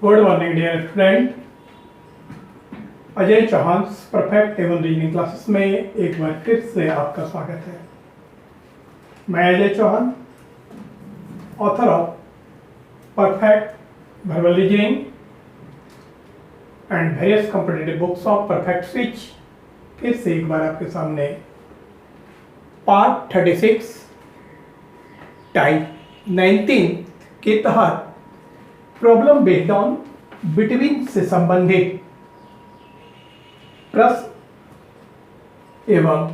Good morning dear friend. Ajay Chauhan perfect एवं reasoning classes में एक बार फिर से आपका स्वागत है। मैं Ajay Chauhan, author of perfect verbal reasoning and various competitive books of perfect speech, फिर से एक बार आपके सामने पार्ट 36 टाइप 19 के तहत प्रॉब्लम बेस्ड ऑन बिटवीन से संबंधित प्रश्न एवं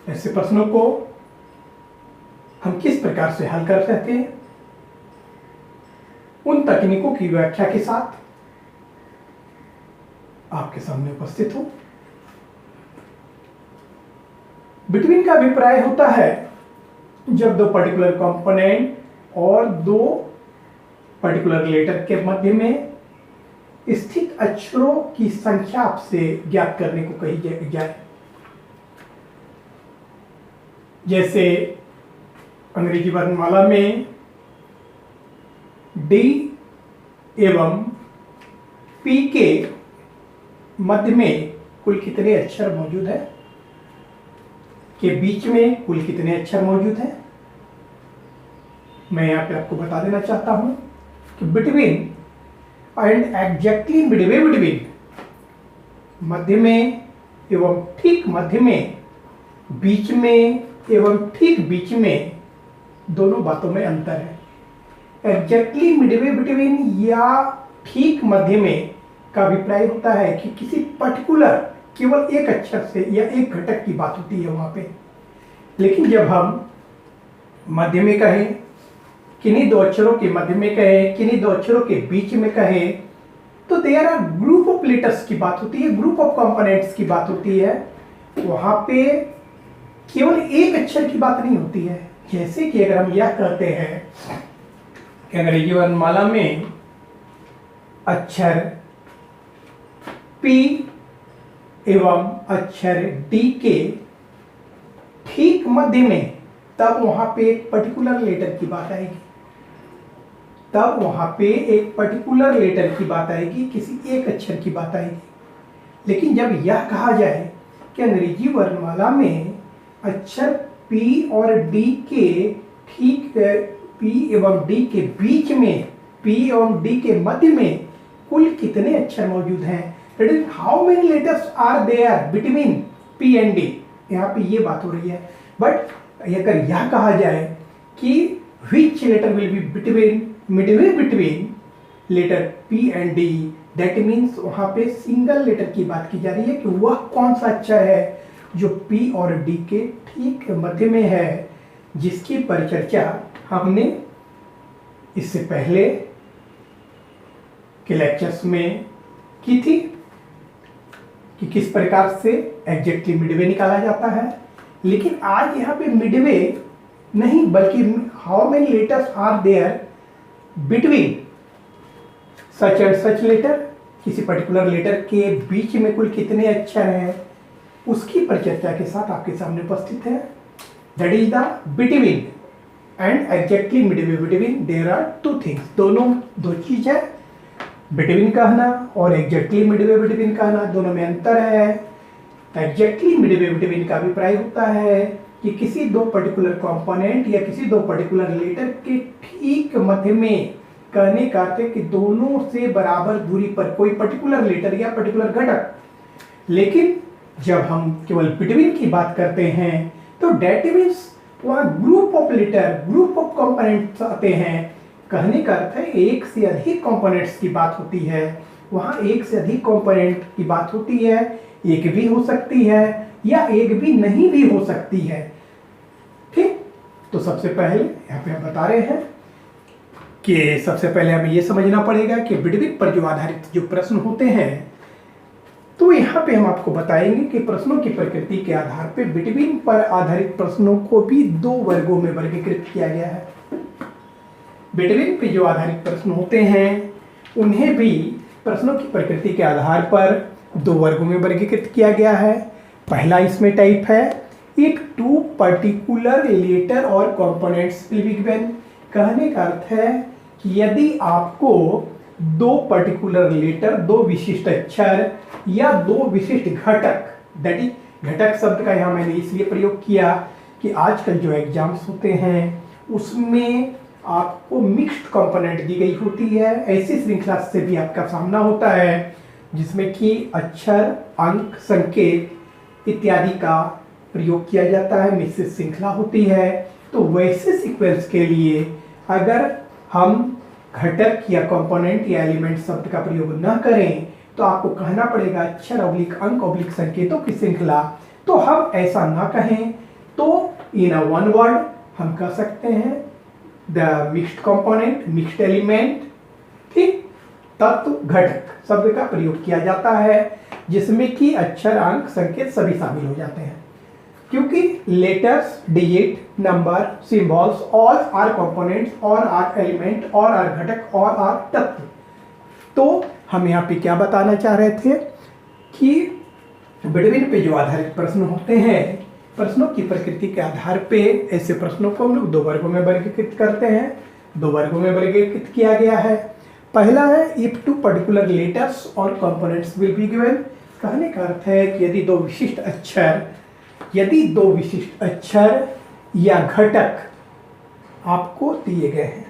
ऐसे प्रश्नों को हम किस प्रकार से हल कर सकते हैं, उन तकनीकों की व्याख्या के साथ आपके सामने उपस्थित हूं। बिटवीन का अभिप्राय होता है जब दो पर्टिकुलर कंपोनेंट और दो पर्टिकुलर लेटर के मध्य में स्थित अक्षरों की संख्या आपसे ज्ञात करने को कही जाए। जैसे अंग्रेजी वर्णमाला में डी एवं पी के मध्य में कुल कितने अक्षर मौजूद है, के बीच में कुल कितने अक्षर मौजूद हैं। मैं यहाँ पे आपको बता देना चाहता हूं कि between and exactly midway between, मध्य में एवं ठीक मध्य में, बीच में एवं ठीक बीच में, दोनों बातों में अंतर है। एग्जैक्टली मिडवे बिटवीन या ठीक मध्य में का अभिप्राय होता है कि किसी पर्टिकुलर केवल एक अक्षर से या एक घटक की बात होती है वहां पे। लेकिन जब हम मध्य में कहें, किन्हीं दो अक्षरों के मध्य में कहें, किन्हीं दो अक्षरों के बीच में कहें, तो there are group of letters की बात होती है, ग्रुप ऑफ कंपोनेंट्स की बात होती है। वहां पे केवल एक अक्षर की बात नहीं होती है। जैसे कि अगर हम यह कहते हैं कि अंग्रेजी वर्णमाला में अक्षर P एवं अक्षर D के ठीक मध्य में, तब वहां पे एक पर्टिकुलर लेटर की बात आएगी। तब वहां पे एक पर्टिकुलर लेटर की बात आएगी, किसी एक अक्षर की बात आएगी। लेकिन जब यह कहा जाए कि अंग्रेजी वर्णमाला में अक्षर P और D के ठीक P एवं D के बीच में, P एवं D के मध्य में कुल कितने अक्षर मौजूद हैं, that is how many letters are there between P and D, यहाँ पे ये बात हो रही है। बट अगर यह कहा जाए कि which letter will be between midway between letter P and D, that means वहां पे सिंगल लेटर की बात की जा रही है कि वह कौन सा अक्षर है जो P और D के ठीक मध्य में है, जिसकी परिचर्चा हमने इससे पहले के लेक्चर्स में की थी कि किस प्रकार से एग्जैक्टली मिडवे निकाला जाता है। लेकिन आज यहाँ पे मिडवे नहीं, बल्कि how many letters are there between such and such letter, किसी पर्टिकुलर लेटर के बीच में कुल कितने अक्षर हैं, उसकी परिचर्चा के साथ आपके सामने उपस्थित है। That is the between and exactly midway between, there are two things, दोनों दो चीज है। बिटवीन कहना और एग्जैक्टली मिडवे बिटवीन कहना, दोनों में अंतर है। एग्जैक्टली मिडवे बिटवीन का अभिप्राय होता है कि किसी दो पर्टिकुलर कंपोनेंट या किसी दो पर्टिकुलर लेटर के ठीक मध्य में, कहने का अर्थ है कि दोनों से बराबर दूरी पर कोई पर्टिकुलर लेटर या पर्टिकुलर घटक। लेकिन जब हम केवल बिटवीन की बात करते हैं तो डेट मीन्स वहां group of letter, group of components आते हैं। कहने का अर्थ है एक से अधिक कंपोनेंट्स की बात होती है। वहां एक से अधिक कंपोनेंट की बात होती है, एक भी हो सकती है या एक भी नहीं भी हो सकती है। ठीक, तो सबसे पहले यहाँ पे हम बता रहे हैं कि सबसे पहले हमें यह समझना पड़ेगा कि बिटवीन पर जो आधारित जो प्रश्न होते हैं, तो यहाँ पे हम आपको बताएंगे कि प्रश्नों की प्रकृति के आधार पर बिटवीन पर आधारित प्रश्नों को भी दो वर्गों में वर्गीकृत किया गया है। बिटवीन पे जो आधारित प्रश्न होते हैं उन्हें भी प्रश्नों की प्रकृति के आधार पर दो वर्गों में वर्गीकृत किया गया है। पहला इसमें टाइप है इफ टू पर्टिकुलर लेटर और कंपोनेंट्स विल बी गिवन। कहने का अर्थ है कि यदि आपको दो पर्टिकुलर लेटर, दो विशिष्ट अक्षर या दो विशिष्ट घटक, दैट इज घटक शब्द का यहाँ मैंने इसलिए प्रयोग किया कि आजकल जो एग्जाम्स होते हैं उसमें आपको मिक्स्ड कंपोनेंट दी गई होती है। ऐसी श्रृंखला से भी आपका सामना होता है जिसमें कि अक्षर, अंक, संकेत इत्यादि का प्रयोग किया जाता है, मिश्रित श्रृंखला होती है। तो वैसे सीक्वेंस के लिए अगर हम घटक या कंपोनेंट या एलिमेंट शब्द का प्रयोग न करें तो आपको कहना पड़ेगा अक्षर ऑब्लिक अंक ऑब्लिक संकेतों की श्रृंखला। तो हम ऐसा ना कहें तो इन अ वन वर्ड हम कह सकते हैं the mixed component, mixed element, ठीक, तत्व, घटक शब्द का प्रयोग किया जाता है जिसमें कि अक्षर, अंक, संकेत सभी शामिल हो जाते हैं। क्योंकि letters, digit, number, symbols all are components और आर एलिमेंट और आर घटक और आर तत्व। तो हम यहाँ पे क्या बताना चाह रहे थे कि बिटवीन पे जो आधारित प्रश्न होते हैं, प्रश्नों की प्रकृति के आधार पे ऐसे प्रश्नों को हम लोग दो वर्गों में वर्गीकृत करते हैं। दो वर्गों में वर्गीकृत किया गया है। पहला है इफ टू पर्टिकुलर लेटर्स और कंपोनेंट्स विल बी गिवन। कहने का अर्थ है कि यदि दो विशिष्ट अक्षर या घटक आपको दिए गए हैं,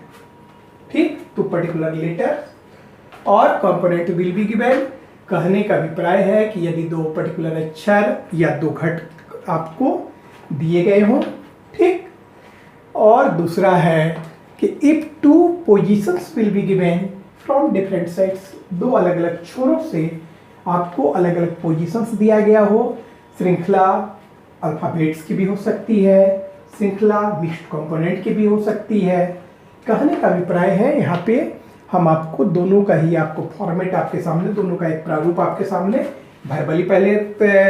ठीक, टू पर्टिकुलर लेटर्स और कंपोनेंट विल बी गिवन। कहने का अभिप्राय है कि यदि दो पर्टिकुलर अक्षर या दो घटक आपको दिए गए हों, ठीक। और दूसरा है कि if two positions will be given from different sides, दो अलग अलग छोरों से आपको अलग अलग पोजीशंस दिया गया हो। श्रृंखला अल्फाबेट्स की भी हो सकती है, श्रृंखला मिक्स्ड कंपोनेंट की भी हो सकती है। कहने का अभिप्राय है यहाँ पे हम आपको दोनों का ही आपको फॉर्मेट आपके सामने, दोनों का एक प्रारूप आपके सामने वर्बली पहले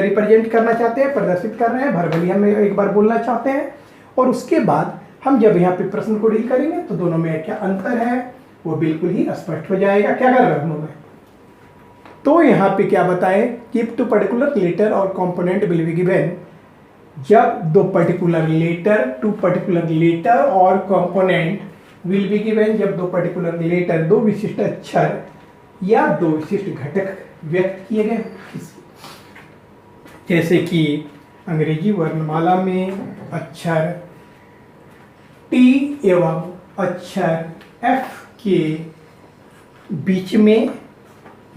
रिप्रेजेंट करना चाहते हैं, प्रदर्शित कर रहे हैं, वर्बली हम एक बार बोलना चाहते हैं और उसके बाद हम जब यहाँ पे प्रश्न को डील करेंगे तो दोनों में क्या अंतर है वो बिल्कुल ही स्पष्ट हो जाएगा क्या कर रहा हूँ मैं। तो यहाँ पे क्या बताएं कि टू पर्टिकुलर लेटर और कंपोनेंट विल बी गिवन, जब दो particular letter, two particular letter और कंपोनेंट विल बी गिवन, जब दो पर्टिकुलर लेटर, दो विशिष्ट अक्षर या दो विशिष्ट घटक व्यक्त किए गए, जैसे कि अंग्रेजी वर्णमाला में अक्षर टी एवं अक्षर एफ के बीच में,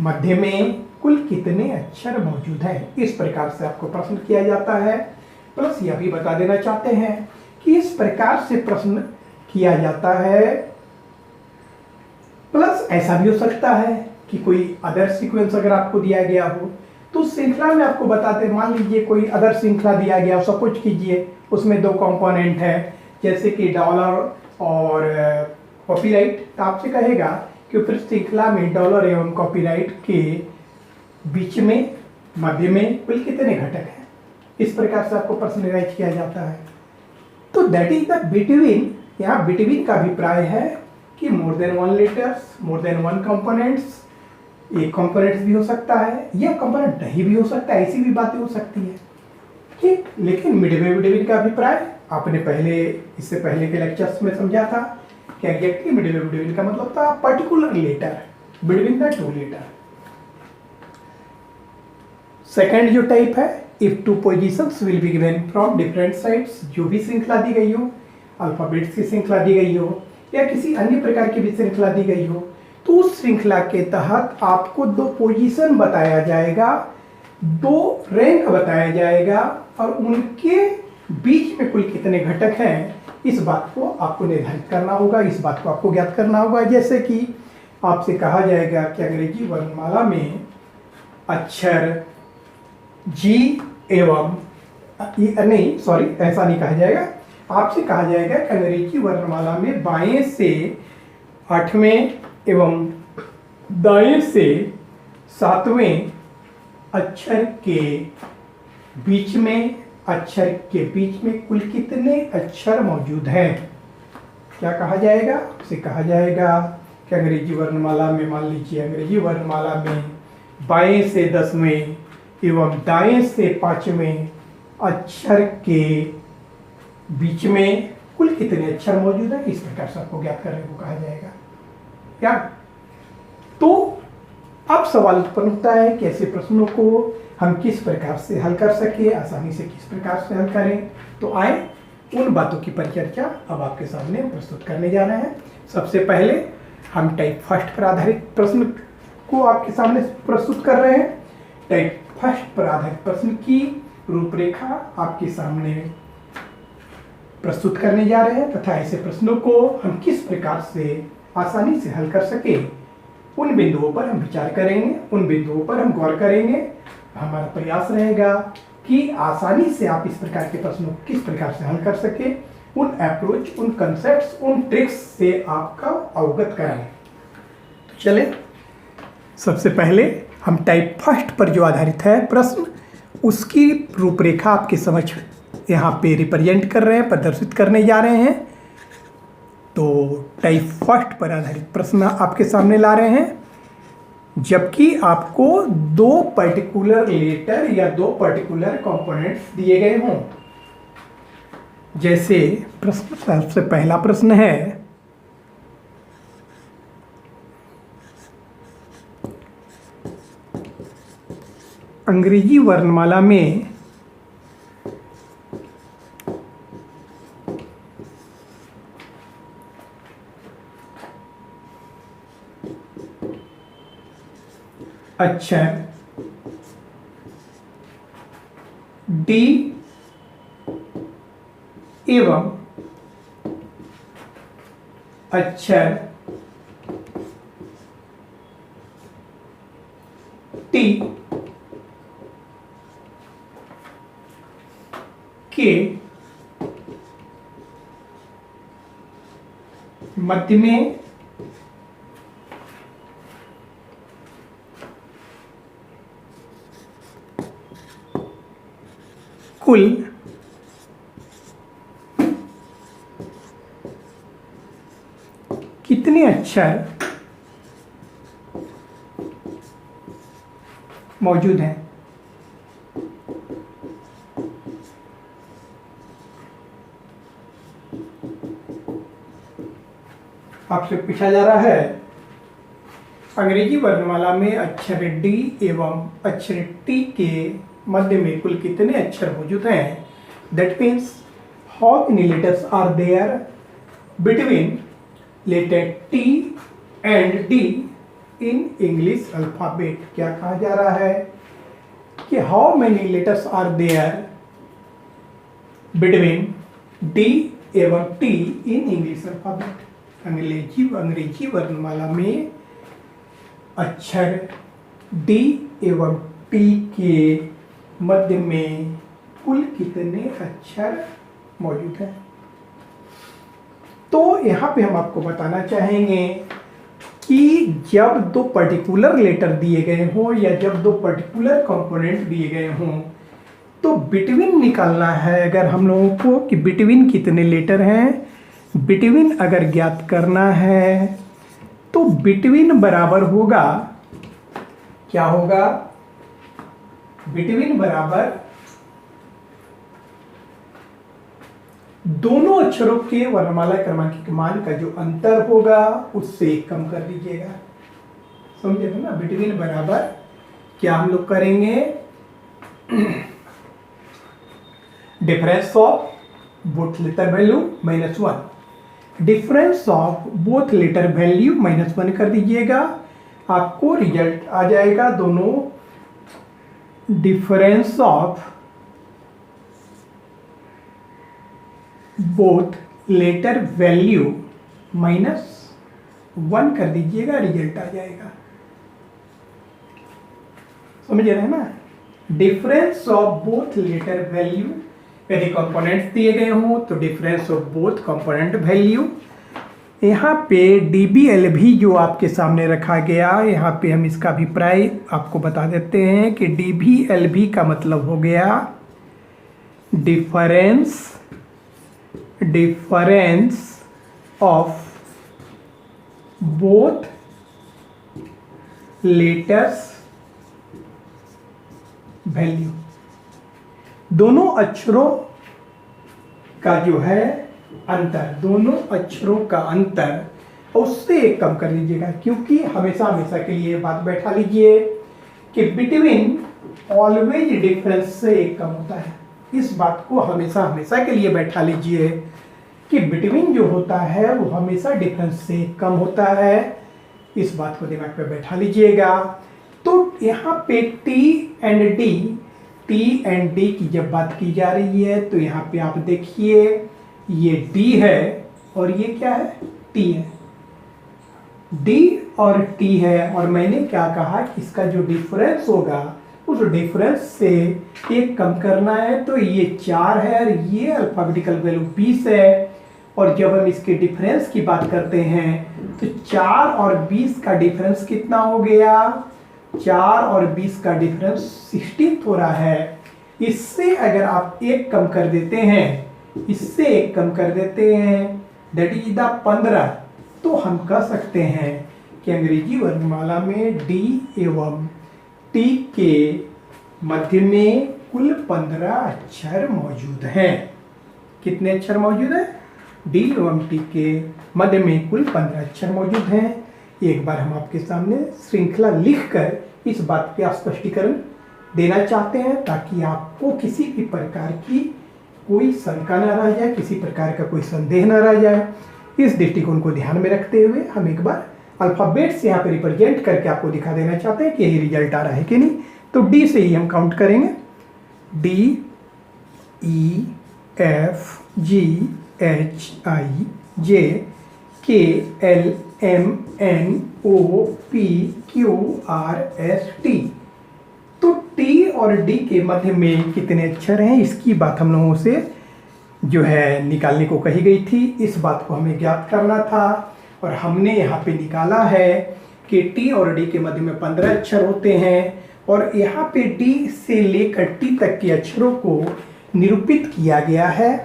मध्य में कुल कितने अक्षर मौजूद हैं। इस प्रकार से आपको प्रश्न किया जाता है। प्लस यह भी बता देना चाहते हैं कि इस प्रकार से प्रश्न किया जाता है। प्लस ऐसा भी हो सकता है कि कोई अदर सीक्वेंस अगर आपको दिया गया हो तो श्रृंखला में आपको बताते हैं, मान लीजिए कोई अदर श्रृंखला दिया गया, सपोज कीजिए उसमें दो कंपोनेंट है जैसे कि डॉलर और कॉपीराइट, तो आपसे कहेगा कि फिर श्रृंखला में डॉलर एवं कॉपीराइट के बीच में, मध्य में कुल कितने घटक हैं। इस प्रकार से आपको पर्सनलाइज किया जाता है। तो दैट इज द बिटवीन। यहाँ बिटवीन का अभिप्राय है कि more than one letters, more than one components, एक कंपोनेंट्स भी हो सकता है या कंपोनेंट नहीं भी हो सकता है, ऐसी भी बातें हो सकती है, ठीक। लेकिन मिडवे बिटवीन का अभिप्राय आपने इससे पहले के लेक्चर्स में समझा था कि एग्जैक्टली मिडवे बिटवीन का मतलब था particular letter between the two letter. Second जो टाइप है if two positions will be given from different sides, जो भी श्रृंखला दी गई हो, अल्फाबेट्स की श्रृंखला दी गई हो या किसी अन्य प्रकार की भी श्रृंखला दी गई हो, तो उस श्रृंखला के तहत आपको दो पोजीशन बताया जाएगा, दो रैंक बताया जाएगा और उनके बीच में कुल कितने घटक हैं इस बात को आपको निर्धारित करना होगा, इस बात को आपको ज्ञात करना होगा। जैसे कि आपसे कहा जाएगा कि अंग्रेजी वर्णमाला में अक्षर जी एवं नहीं, सॉरी, ऐसा नहीं कहा जाएगा। आपसे कहा जाएगा कि अंग्रेजी वर्णमाला में बाएं से 8वें एवं दाएं से 7वें अक्षर के बीच में, अक्षर के बीच में कुल कितने अक्षर मौजूद हैं। क्या कहा जाएगा? आपसे कहा जाएगा कि अंग्रेजी वर्णमाला में, मान लीजिए अंग्रेजी वर्णमाला में बाएं से 10वें एवं दाएं से 5वें अक्षर के बीच में कुल कितने अक्षर मौजूद हैं, इस प्रकार से आपको ज्ञात करने को कहा जाएगा। क्या तो अब सवाल उत्पन्न होता है कि ऐसे प्रश्नों को हम किस प्रकार से हल कर सके, आसानी से किस प्रकार से हल करें। तो आए उन बातों की परिचर्चा अब आपके सामने प्रस्तुत करने जा रहे हैं। सबसे पहले हम टाइप फर्स्ट पर आधारित प्रश्न को आपके सामने प्रस्तुत कर रहे हैं। टाइप फर्स्ट पर आधारित प्रश्न की रूपरेखा आपके सामने प्रस्तुत करने जा रहे हैं तथा ऐसे प्रश्नों को हम किस प्रकार से आसानी से हल कर सके उन बिंदुओं पर हम विचार करेंगे, उन बिंदुओं पर हम गौर करेंगे। हमारा प्रयास रहेगा कि आसानी से आप इस प्रकार के प्रश्नों को किस प्रकार से हल कर सके, उन अप्रोच, उन कंसेप्ट्स, उन ट्रिक्स से आपका अवगत कराएं। तो चले सबसे पहले हम टाइप फर्स्ट पर जो आधारित है प्रश्न, उसकी रूपरेखा आपके समझ यहाँ पे रिप्रेजेंट कर रहे हैं, प्रदर्शित करने जा रहे हैं। तो टाइप फर्स्ट पर आधारित प्रश्न आपके सामने ला रहे हैं, जबकि आपको दो पर्टिकुलर लेटर या दो पर्टिकुलर कंपोनेंट्स दिए गए हों। जैसे प्रश्न, सबसे पहला प्रश्न है अंग्रेजी वर्णमाला में अक्षर डी एवं अक्षर टी के मध्य में कुल कितने अक्षर मौजूद हैं। आपसे पूछा जा रहा है अंग्रेजी वर्णमाला में अक्षर डी एवं अक्षर टी के मध्य में कुल कितने अक्षर मौजूद हैं। That means how many letters are there between letter T and D in English alphabet. क्या कहा जा रहा है कि how many letters are there between D एवं टी इन इंग्लिश अल्फाबेट। अंग्रेजी वर्णमाला में अक्षर डी एवं टी के मध्य में कुल कितने अक्षर मौजूद हैं। तो यहाँ पे हम आपको बताना चाहेंगे कि जब दो पर्टिकुलर लेटर दिए गए हों या जब दो पर्टिकुलर कंपोनेंट दिए गए हों तो बिटवीन निकालना है अगर हम लोगों को कि बिटवीन कितने लेटर हैं। बिटवीन अगर ज्ञात करना है तो बिटवीन बराबर होगा, क्या होगा, बिटवीन बराबर दोनों अक्षरों के वर्णमाला क्रमांक के मान का जो अंतर होगा उससे कम कर दीजिएगा। समझे थे ना। बिटवीन बराबर क्या हम लोग करेंगे, difference of both letter value -1, difference of both letter value -1 कर दीजिएगा। आपको रिजल्ट आ जाएगा दोनों difference of both letter value -1 कर दीजिएगा, रिजल्ट आ जाएगा। समझ रहे हैं ना। Difference of both letter value, यदि कंपोनेंट्स दिए गए हों तो difference of both component value. यहाँ पे DBLV जो आपके सामने रखा गया, यहाँ पे हम इसका अभिप्राय आपको बता देते हैं कि DBLV का मतलब हो गया difference of both letters value. दोनों अक्षरों का जो है अंतर, दोनों अक्षरों का अंतर और उससे एक कम कर लीजिएगा, क्योंकि हमेशा हमेशा के लिए बात बैठा लीजिए कि बिटवीन ऑलवेज डिफरेंस से एक कम होता है। इस बात को हमेशा हमेशा के लिए बैठा लीजिए कि बिटवीन जो होता है वो हमेशा डिफरेंस से कम होता है। इस बात को दिमाग पे बैठा लीजिएगा। तो यहाँ पे टी एंड डी की जब बात की जा रही है तो यहाँ पे आप देखिए ये डी है और ये क्या है, टी है। डी और टी है और मैंने क्या कहा कि इसका जो डिफरेंस होगा उस डिफरेंस से एक कम करना है। तो ये 4 है और ये अल्फाबेटिकल वैल्यू 20 है। और जब हम इसके डिफरेंस की बात करते हैं तो 4 और 20 का डिफरेंस कितना हो गया, 4 और 20 का डिफरेंस 16 हो रहा है। इससे अगर आप एक कम कर देते हैं, इससे एक कम कर देते हैं दैट इज द 15, तो हम कह सकते हैं कि अंग्रेजी वर्णमाला में डी एवं टी के मध्य में कुल 15 अक्षर मौजूद हैं। कितने अक्षर मौजूद हैं? डी एवं टी के मध्य में कुल 15 अक्षर मौजूद हैं। एक बार हम आपके सामने श्रृंखला लिखकर इस बात पे स्पष्टीकरण देना चाहते हैं ताकि आपको किसी भी प्रकार की कोई शंका न रह जाए, किसी प्रकार का कोई संदेह न रह जाए। इस दृष्टिकोण को ध्यान में रखते हुए हम एक बार अल्फाबेट से यहाँ पे रिप्रेजेंट करके आपको दिखा देना चाहते हैं कि यही रिजल्ट आ रहा है कि नहीं। तो डी से ही हम काउंट करेंगे, D E F G H I J K L M N O P Q R S T. तो टी और डी के मध्य में कितने अक्षर हैं इसकी बात हम लोगों से जो है निकालने को कही गई थी। इस बात को हमें ज्ञात करना था और हमने यहाँ पे निकाला है कि टी और डी के मध्य में 15 अक्षर होते हैं और यहाँ पे डी से लेकर टी तक के अक्षरों को निरूपित किया गया है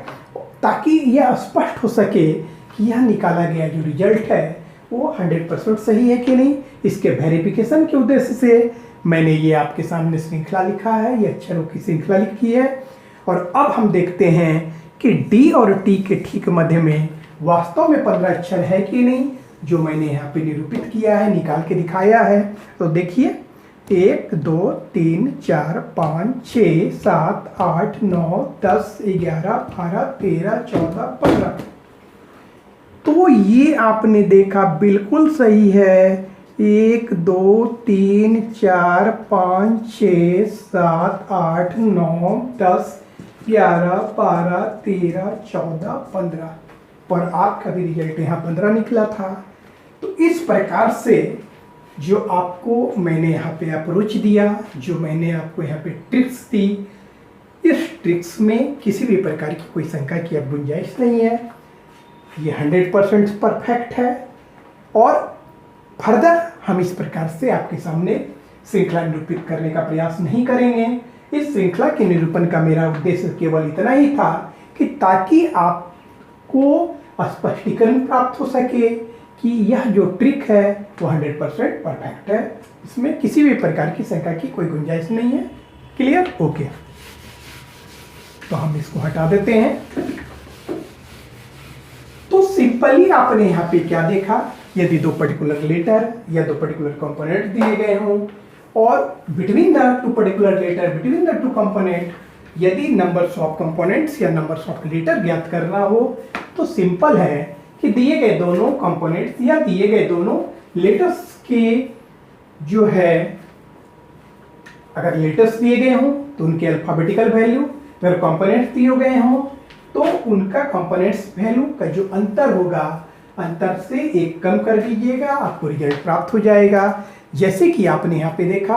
ताकि यह स्पष्ट हो सके कि यह निकाला गया जो रिजल्ट है वो 100% सही है कि नहीं। इसके वेरिफिकेशन के उद्देश्य से मैंने ये आपके सामने श्रृंखला लिखा है, ये अक्षरों की श्रृंखला लिखी है। और अब हम देखते हैं कि डी और टी के ठीक मध्य में वास्तव में 15 अक्षर है कि नहीं, जो मैंने यहाँ पे निरूपित किया है, निकाल के दिखाया है। तो देखिए 1 2 3 4 5 6 7 8 9 10 11 12 13 14 15। तो ये आपने देखा बिल्कुल सही है। 1 2 3 4 5 6 7 8 9 10 11 12 13 14 15 पर आपका भी रिजल्ट यहाँ 15 निकला था। तो इस प्रकार से जो आपको मैंने यहाँ पे अप्रोच दिया, जो मैंने आपको यहाँ पे ट्रिक्स दी, इस ट्रिक्स में किसी भी प्रकार की कोई शंका की अब गुंजाइश नहीं है। ये 100% परफेक्ट है और फर्दर हम इस प्रकार से आपके सामने श्रृंखला निरूपित करने का प्रयास नहीं करेंगे। इस श्रृंखला के निरूपण का मेरा उद्देश्य केवल इतना ही था कि ताकि आपको स्पष्टीकरण प्राप्त हो सके कि यह जो ट्रिक है वो 100% परफेक्ट है, इसमें किसी भी प्रकार की शंका की कोई गुंजाइश नहीं है। क्लियर? ओके, तो हम इसको हटा देते हैं। तो सिंपली आपने यहाँ पे क्या देखा, यदि 2 पर्टिकुलर लेटर या 2 पर्टिकुलर कंपोनेंट दिए गए हों और between the 2 particular letter, between the 2 component यदि नंबर्स ऑफ कंपोनेंट्स या नंबर्स ऑफ लेटर ज्ञात करना हो तो सिंपल है कि दिए गए दोनों कंपोनेंट्स या दिए गए दोनों लेटर्स के जो है, अगर लेटर्स दिए गए हों तो उनके अल्फाबेटिकल वैल्यू, अगर कंपोनेंट्स दिए गए हों तो उनका कंपोनेंट्स वैल्यू का जो अंतर होगा, अंतर से एक कम कर दीजिएगा, आपको रिजल्ट प्राप्त हो जाएगा। जैसे कि आपने यहाँ पे देखा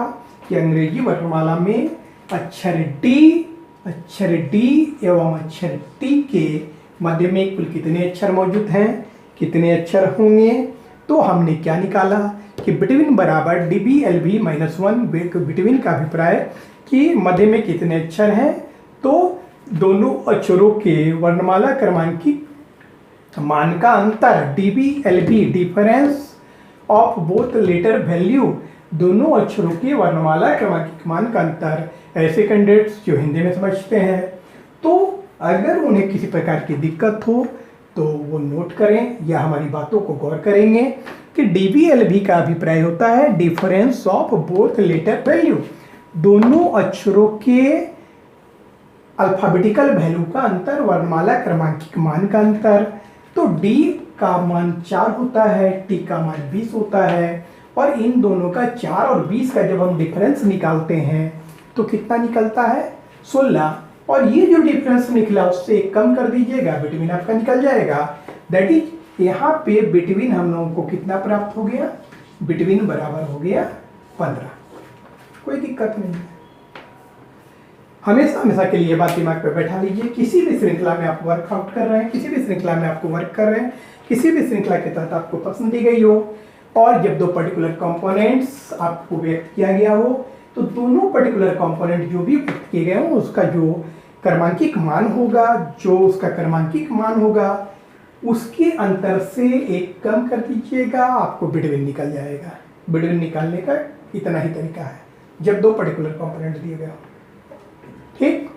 कि अंग्रेजी वर्णमाला में अक्षर डी एवं अक्षर टी के मध्य में कुल कितने अक्षर मौजूद हैं, कितने अक्षर होंगे। तो हमने क्या निकाला कि बिटवीन बराबर D B L V -1, between का अभिप्राय कि मध्य में कितने अक्षर हैं। तो दोनों अक्षरों के वर्णमाला क्रमांकित मान का अंतर D B L V, difference of both letter value, दोनों अक्षरों के वर्णमाला क्रमांकित मान का अंतर। ऐसे कैंडिडेट्स जो हिंदी में समझते हैं तो अगर उन्हें किसी प्रकार की दिक्कत हो तो वो नोट करें या हमारी बातों को गौर करेंगे कि DBLB का अभिप्राय होता है difference of both letter value, दोनों अक्षरों के अल्फाबेटिकल वैल्यू का अंतर, वर्णमाला क्रमांकिक मान का अंतर। तो D का मान 4 होता है, T का मान 20 होता है, और इन दोनों का 4 और 20 का जब हम डिफरेंस निकालते हैं तो कितना निकलता है 16, और ये जो डिफरेंस निकला उससे एक कम कर दीजिएगा, बिटवीन आपका निकल जाएगा। दैट इज यहाँ पे बिटवीन हम लोगों को कितना प्राप्त हो गया, बिटवीन बराबर हो गया 15। कोई दिक्कत नहीं है, हमेशा हमेशा के लिए बात दिमाग पे बैठा लीजिए। किसी भी श्रृंखला में आप वर्कआउट कर रहे हैं, किसी भी श्रृंखला में आपको वर्क कर रहे हैं, किसी भी श्रृंखला के तहत आपको प्रश्न दी गई हो और जब दो पर्टिकुलर कंपोनेंट्स आपको व्यक्त किया गया हो तो दोनों पर्टिकुलर कंपोनेंट जो भी व्यक्त किए गए हो उसका जो क्रमांकिक मान होगा, उसके अंतर से एक कम कर दीजिएगा, आपको बिटवीन निकल जाएगा। बिटवीन निकालने का इतना ही तरीका है जब दो पर्टिकुलर कंपोनेंट दिए गए हो। ठीक,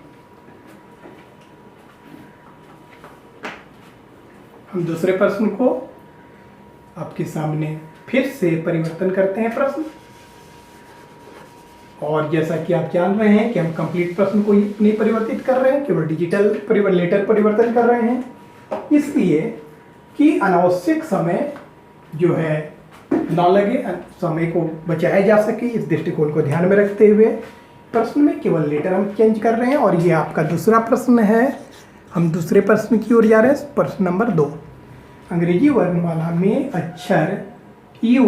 हम दूसरे प्रश्न को आपके सामने फिर से परिवर्तन करते हैं प्रश्न, और जैसा कि आप जान रहे हैं कि हम कंप्लीट प्रश्न को नहीं परिवर्तित कर रहे हैं, केवल डिजिटल लेटर परिवर्तन कर रहे हैं, इसलिए कि अनावश्यक समय जो है ना लगे, समय को बचाया जा सके, इस दृष्टिकोण को ध्यान में रखते हुए प्रश्न में केवल लेटर हम चेंज कर रहे हैं। और ये आपका दूसरा प्रश्न है, हम दूसरे प्रश्न की ओर जा रहे हैं। प्रश्न नंबर 2, अंग्रेजी वर्णमाला में अक्षर U,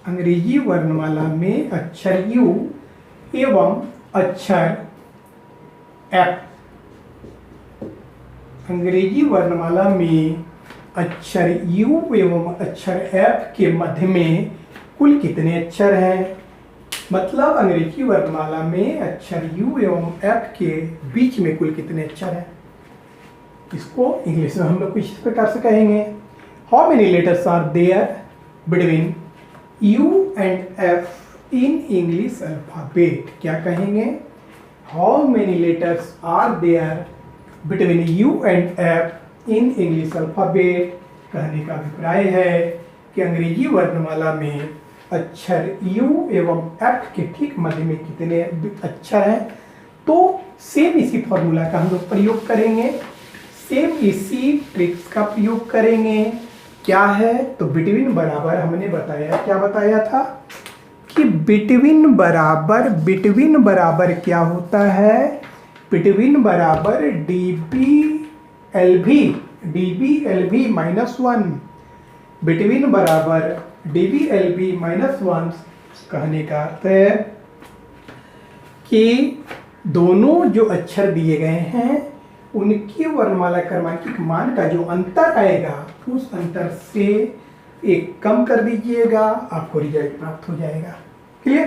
अंग्रेजी वर्णमाला में अक्षर U एवं अक्षर F, अंग्रेजी वर्णमाला में अक्षर U एवं अक्षर F के मध्य में कुल कितने अक्षर हैं। मतलब अंग्रेजी वर्णमाला में अक्षर U एवं F के बीच में कुल कितने अक्षर हैं। इसको इंग्लिश में हम लोग कुछ इस प्रकार से कहेंगे, how many letters are there between U and F in English alphabet. क्या कहेंगे, how many letters are there between U and F in English alphabet. कहने का अभिप्राय है कि अंग्रेजी वर्णमाला में अक्षर U एवं F के ठीक मध्य में कितने अक्षर हैं। तो सेम इसी फॉर्मूला का हम लोग प्रयोग करेंगे, सेम इसी ट्रिक्स का प्रयोग करेंगे। क्या है, तो बिटवीन बराबर हमने बताया, क्या बताया था कि बिटवीन बराबर क्या होता है, बिटवीन बराबर DBLB -1, बिटवीन बराबर DBLB -1। कहने का अर्थ है कि दोनों जो अक्षर दिए गए हैं उनकी वर्णमाला क्रमांकिक मान का जो अंतर आएगा उस अंतर से एक कम कर दीजिएगा, आपको रिजल्ट प्राप्त हो जाएगा। क्लियर।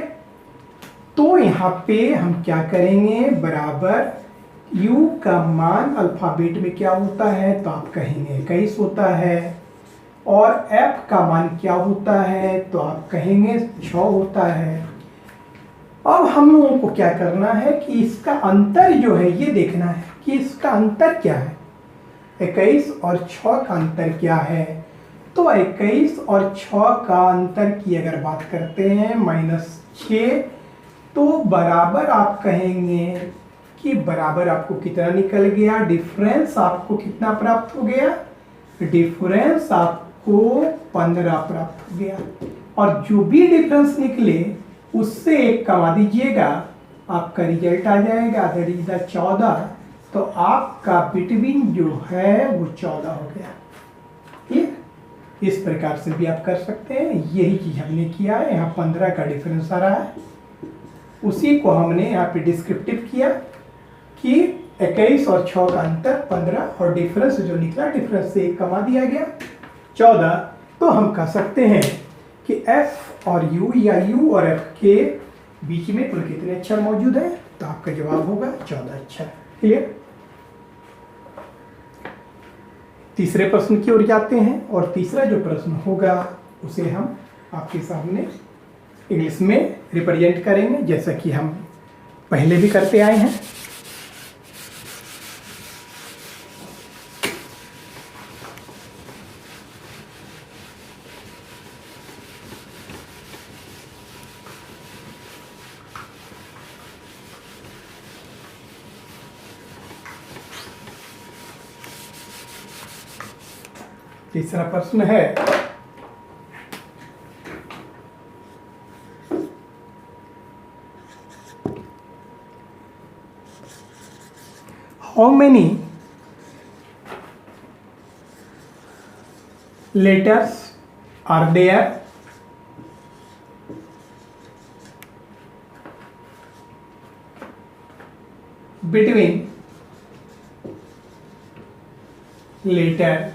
तो यहाँ पे हम क्या करेंगे, बराबर U का मान अल्फाबेट में क्या होता है, तो आप कहेंगे 21 होता है, और F का मान क्या होता है, तो आप कहेंगे 6 होता है। अब हम लोगों को क्या करना है कि इसका अंतर जो है ये देखना है कि इसका अंतर क्या है, 21 और 6 का अंतर क्या है। तो 21 और 6 का अंतर की अगर बात करते हैं -6, तो बराबर आप कहेंगे कि बराबर आपको कितना निकल गया, डिफरेंस आपको कितना प्राप्त हो गया, डिफरेंस आपको 15 प्राप्त हो गया। और जो भी डिफरेंस निकले उससे एक कमा दीजिएगा, आपका रिजल्ट आ जाएगा, दैट इज द 14। तो आपका बिटवीन जो है वो 14 हो गया। ठीक, इस प्रकार से भी आप कर सकते हैं, यही चीज हमने किया है। यहाँ 15 का डिफरेंस आ रहा है, उसी को हमने यहाँ पे डिस्क्रिप्टिव किया कि 21 और 6 का अंतर 15, और डिफरेंस जो निकला डिफरेंस से एक कमा दिया गया 14। तो हम कह सकते हैं कि F और U या U और F के बीच में कुल कितने अक्षर मौजूद हैं, तो आपका जवाब होगा 14 अक्षर। क्लियर। तीसरे प्रश्न की ओर जाते हैं, और तीसरा जो प्रश्न होगा उसे हम आपके सामने इंग्लिश में रिप्रेजेंट करेंगे, जैसा कि हम पहले भी करते आए हैं। तीसरा प्रश्न है, how many letters are there between letter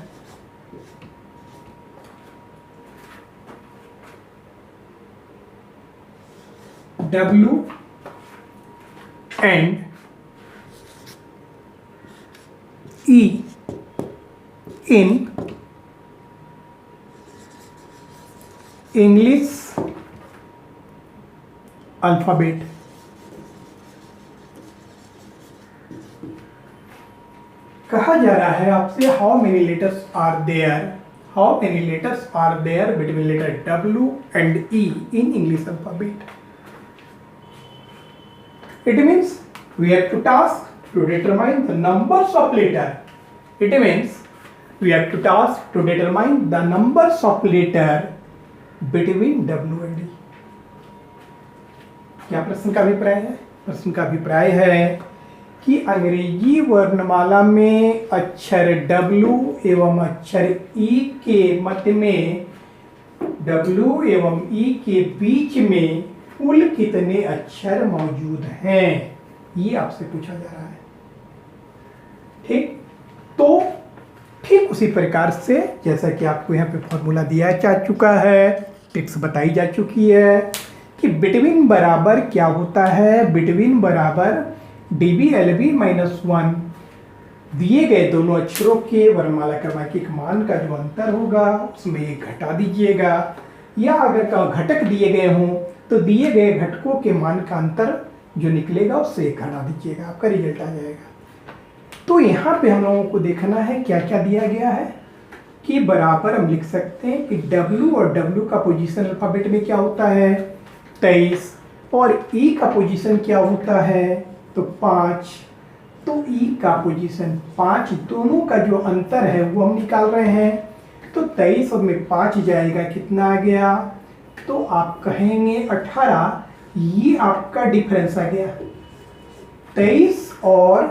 W and E in English alphabet. कहा जा रहा है आपसे how many letters are there between letter W and E in English alphabet. It means we have to task to determine the numbers of letter. It means we have to task to determine the numbers of letter between W and E. क्या प्रश्न का अभिप्राय है? प्रश्न का अभिप्राय है कि अंग्रेजी वर्णमाला में अक्षर W एवं अक्षर E के मध्य में, W एवं E के बीच में कुल कितने अक्षर मौजूद हैं, ये आपसे पूछा जा रहा है। ठीक, तो ठीक उसी प्रकार से जैसा कि आपको यहाँ पे फॉर्मूला दिया जा चुका है, ट्रिक्स बताई जा चुकी है कि बिटवीन बराबर क्या होता है। बिटवीन बराबर DB/LB -1 दिए गए दोनों अक्षरों के वर्णमाला क्रमांकिक मान का जो अंतर होगा उसमें ये घटा दीजिएगा, या अगर घटक दिए गए हों तो दिए गए घटकों के मान का अंतर जो निकलेगा उससे घटा दीजिएगा, आपका रिजल्ट आ जाएगा। तो यहाँ पे हम लोगों को देखना है क्या क्या दिया गया है कि बराबर हम लिख सकते हैं कि W और W का पोजीशन अल्फाबेट में क्या होता है 23, और E का पोजीशन क्या होता है तो 5। तो E का पोजीशन 5, दोनों का जो अंतर है वो हम निकाल रहे हैं। तो 23 और में 5 जाएगा, कितना आ गया तो आप कहेंगे 18। ये आपका डिफरेंस आ गया। 23 और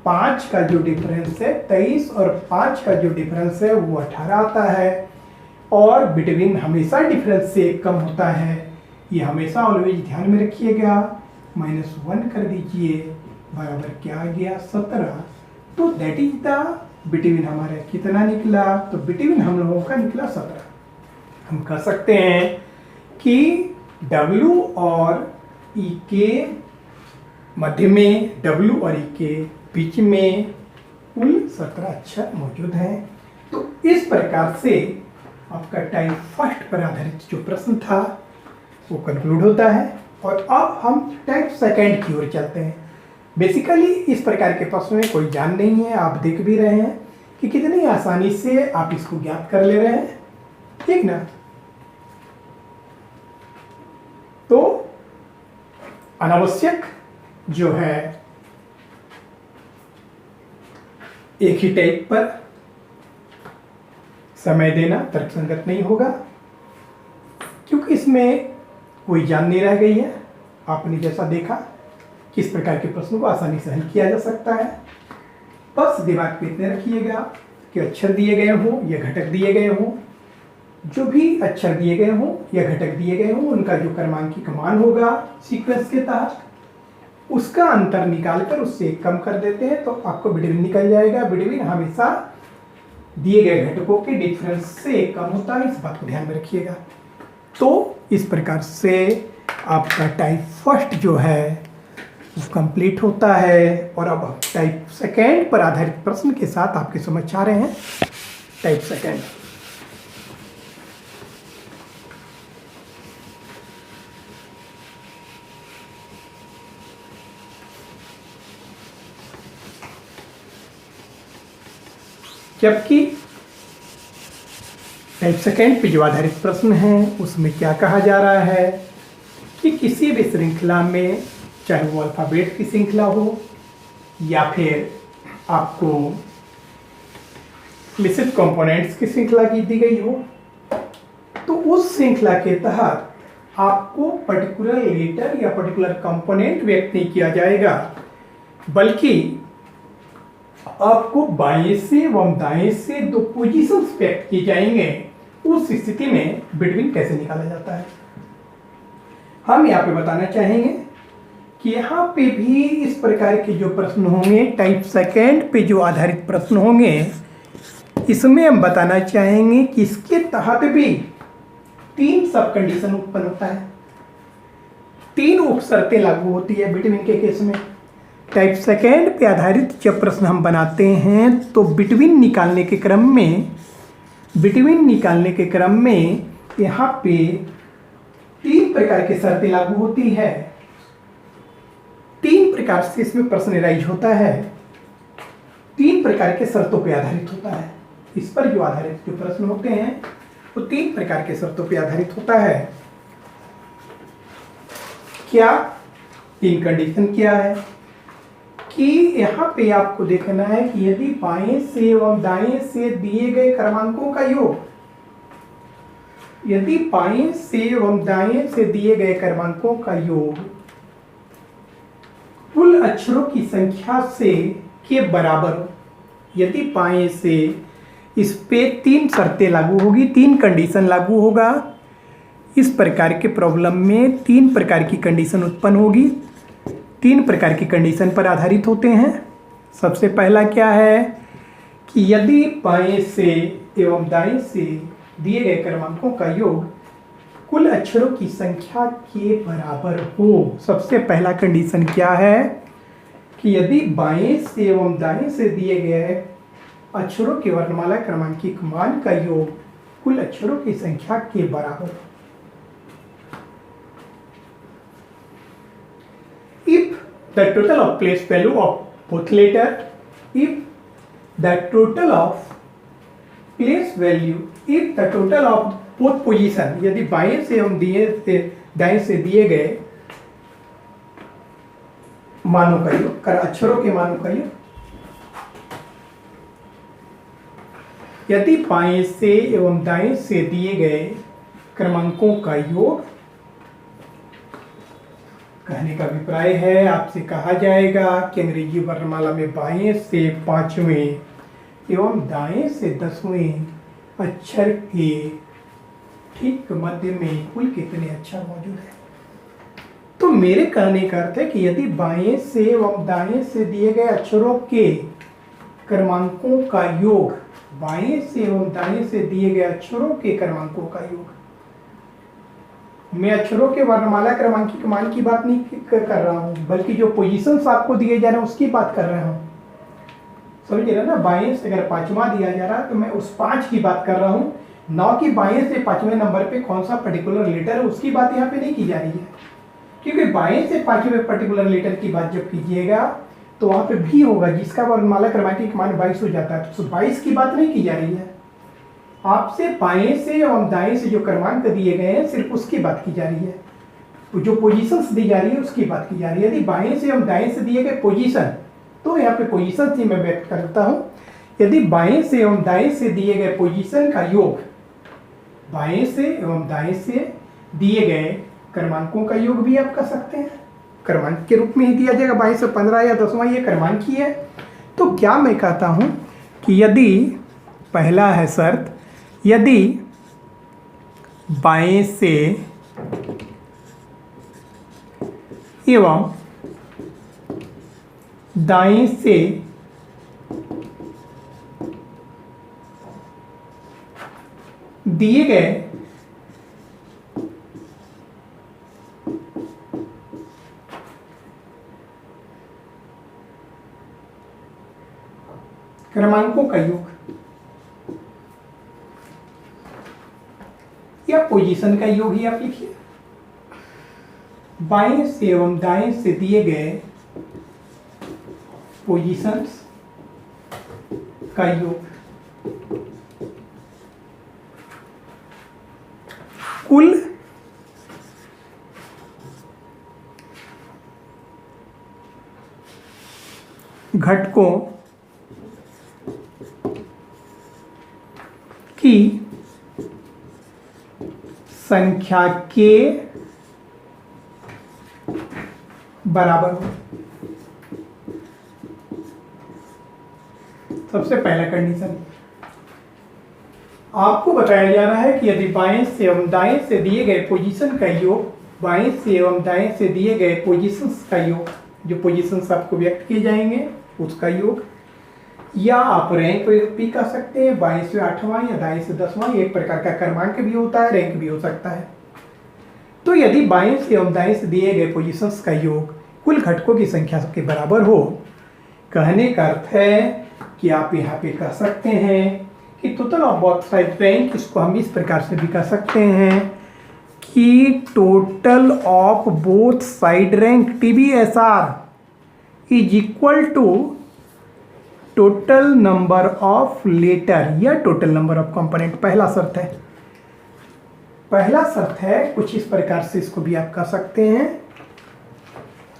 5 का जो डिफरेंस है, 23 और 5 का जो डिफरेंस है वो 18 आता है। और बिटवीन हमेशा डिफरेंस से कम होता है, ये हमेशा ऑलवेज ध्यान में रखिएगा। -1 कर दीजिए, बराबर क्या आ गया 17। तो दैट इज द बिटवीन हमारा कितना निकला, तो बिटवीन हम लोगों का निकला 17। हम कह सकते हैं कि W और E के मध्य में, W और E के बीच में कुल 17 अक्षर मौजूद हैं। तो इस प्रकार से आपका टाइप फर्स्ट पर आधारित जो प्रश्न था वो कंक्लूड होता है। और अब हम टाइप सेकंड की ओर चलते हैं। बेसिकली इस प्रकार के प्रश्न में कोई जान नहीं है, आप देख भी रहे हैं कि कितनी आसानी से आप इसको ज्ञात कर ले रहे हैं, ठीक ना। तो अनावश्यक जो है एक ही टाइप पर समय देना तर्कसंगत नहीं होगा, क्योंकि इसमें कोई जान नहीं रह गई है। आपने जैसा देखा किस प्रकार के प्रश्नों को आसानी से हल किया जा सकता है। बस दिमाग में इतने रखिएगा कि अक्षर दिए गए हों या घटक दिए गए हों, जो भी अक्षर दिए गए हों या घटक दिए गए हों, उनका जो क्रमांकिक मान होगा सीक्वेंस के तहत, उसका अंतर निकालकर उससे कम कर देते हैं तो आपको बिटवीन निकल जाएगा। बिटवीन हमेशा दिए गए घटकों के डिफरेंस से कम होता है, इस बात को ध्यान में रखिएगा। तो इस प्रकार से आपका टाइप फर्स्ट जो है वो कंप्लीट होता है। और अब टाइप सेकेंड पर आधारित प्रश्न के साथ आपके समझ आ रहे हैं। टाइप सेकेंड, जबकि टाइप सेकेंड पे जो आधारित प्रश्न है उसमें क्या कहा जा रहा है कि किसी भी श्रृंखला में, चाहे वो अल्फाबेट की श्रृंखला हो या फिर आपको निश्चित कंपोनेंट्स की श्रृंखला की दी गई हो, तो उस श्रृंखला के तहत आपको पर्टिकुलर लेटर या पर्टिकुलर कंपोनेंट व्यक्त नहीं किया जाएगा, बल्कि आपको बाएं से एवं दाएं से दो पोजीशंस व्यक्त किए जाएंगे। उस स्थिति में बिटवीन कैसे निकाला जाता है हम यहाँ पे बताना चाहेंगे कि यहाँ पे भी इस प्रकार के जो प्रश्न होंगे, टाइप सेकेंड पे जो आधारित प्रश्न होंगे, इसमें हम बताना चाहेंगे कि इसके तहत भी 3 सब कंडीशन उत्पन्न होता है, 3 उप शर्तें लागू होती है बिटवीन के केस में। टाइप सेकेंड पे आधारित जब प्रश्न हम बनाते हैं तो बिटवीन निकालने के क्रम में यहाँ पे 3 प्रकार की शर्तें लागू होती है, 3 प्रकार से इसमें प्रश्न राइज होता है, 3 प्रकार के शर्तों पे आधारित होता है। इस पर जो आधारित जो प्रश्न होते हैं वो 3 प्रकार के शर्तों पे आधारित होता है। क्या 3 कंडीशन क्या है कि यहाँ पे आपको देखना है कि यदि बाएं से एवं दाएं से दिए गए क्रमांकों का योग, यदि बाएं से एवं दाएं से दिए गए क्रमांकों का योग कुल अक्षरों की संख्या से के बराबर हो, यदि बाएं से, इस पे 3 शर्तें लागू होगी, 3 कंडीशन लागू होगा। इस प्रकार के प्रॉब्लम में 3 प्रकार की कंडीशन उत्पन्न होगी, 3 प्रकार की कंडीशन पर आधारित होते हैं। सबसे पहला क्या है कि यदि बाएं से एवं दाएं से दिए गए क्रमांकों का योग कुल अक्षरों की संख्या के बराबर हो। सबसे पहला कंडीशन क्या है कि यदि बाएं से एवं दाएं से दिए गए अक्षरों के वर्णमाला क्रमांकित मान का योग कुल अक्षरों की संख्या के बराबर हो। If the total of place value of both letter, if the total of both position, यदि बाएं से एवं दाएं से दिए गए मानों का योग, अक्षरों के मानों का योग, यदि बाएं से एवं दाएं से दिए गए क्रमांकों का योग, कहने का अभिप्राय है आपसे कहा जाएगा कि अंग्रेजी वर्णमाला में बाएं से 5वें एवं दाएं से 10वें अक्षर के ठीक मध्य में कुल कितने अक्षर मौजूद है। तो मेरे कहने का अर्थ है कि यदि बाएं से एवं दाएं से दिए गए अक्षरों के क्रमांकों का योग, बाएं से एवं दाएं से दिए गए अक्षरों के क्रमांकों का योग, मैं अक्षरों के वर्णमाला क्रमांकित मान की बात नहीं कर रहा हूं, बल्कि जो पोजीशंस आपको दिए जा रहे हैं उसकी बात कर रहा हूं। समझ रहे ना, बाएं से अगर 5वां दिया जा रहा है तो मैं उस 5 की बात कर रहा हूं, ना कि बाएं से 5वें नंबर पे कौन सा पर्टिकुलर लेटर है उसकी बात यहाँ पे नहीं की जा रही है। क्योंकि बाएं से 5वें पर्टिकुलर लेटर की बात जब कीजिएगा तो वहां पे भी होगा जिसका वर्णमाला क्रमांकित मान 22 हो जाता है, तो 22 की बात नहीं की जा रही है। आपसे बाएं से एवं दाएं से जो क्रमांक दिए गए हैं सिर्फ उसकी बात की जा रही है, जो पोजीशंस दी जा रही है उसकी बात की जा रही है। यदि बाएं से एवं दाएं से दिए गए पोजीशन, तो यहाँ पे पोजीशन ही मैं व्यक्त करता हूँ। यदि बाएं से एवं दाएं से दिए गए पोजीशन का योग, बाएं से एवं दाएं से दिए गए क्रमांकों का योग भी आप कर सकते हैं, क्रमांक के रूप में ही दिया जाएगा। 22 से 15 या 10वां ये क्रमांक ही है। तो क्या मैं कहता हूँ कि यदि पहला है शर्त, यदि बाएं से एवं दाएं से दिए गए क्रमांकों का योग या पोजीशन का योग ही आप लिखिए। बाएं से एवं दाएं से दिए गए पोजीशंस का योग कुल घटकों संख्या के बराबर हो। सबसे पहला कंडीशन, आपको बताया जा रहा है कि यदि बाएं से एवं दाएं से दिए गए पोजीशन का योग, बाएं से एवं दाएं से दिए गए पोजीशंस का योग, जो पोजीशंस आपको व्यक्त किए जाएंगे उसका योग, या आप रैंक भी कह सकते हैं, बाएं से 8वां या दाएं से 10वां, एक प्रकार का क्रमांक भी होता है, रैंक भी हो सकता है। तो यदि बाएं से एवं दाएं से दिए गए पोजीशंस का योग कुल घटकों की संख्या के बराबर हो, कहने का अर्थ है कि आप यहाँ पे कह सकते हैं कि total of both side rank, इसको हम इस प्रकार से भी कह सकते हैं कि total of both side rank TBSR is equal to total number of letter या टोटल नंबर ऑफ कंपोनेंट। पहला शर्त है, पहला शर्त है कुछ इस प्रकार से, इसको भी आप कह सकते हैं,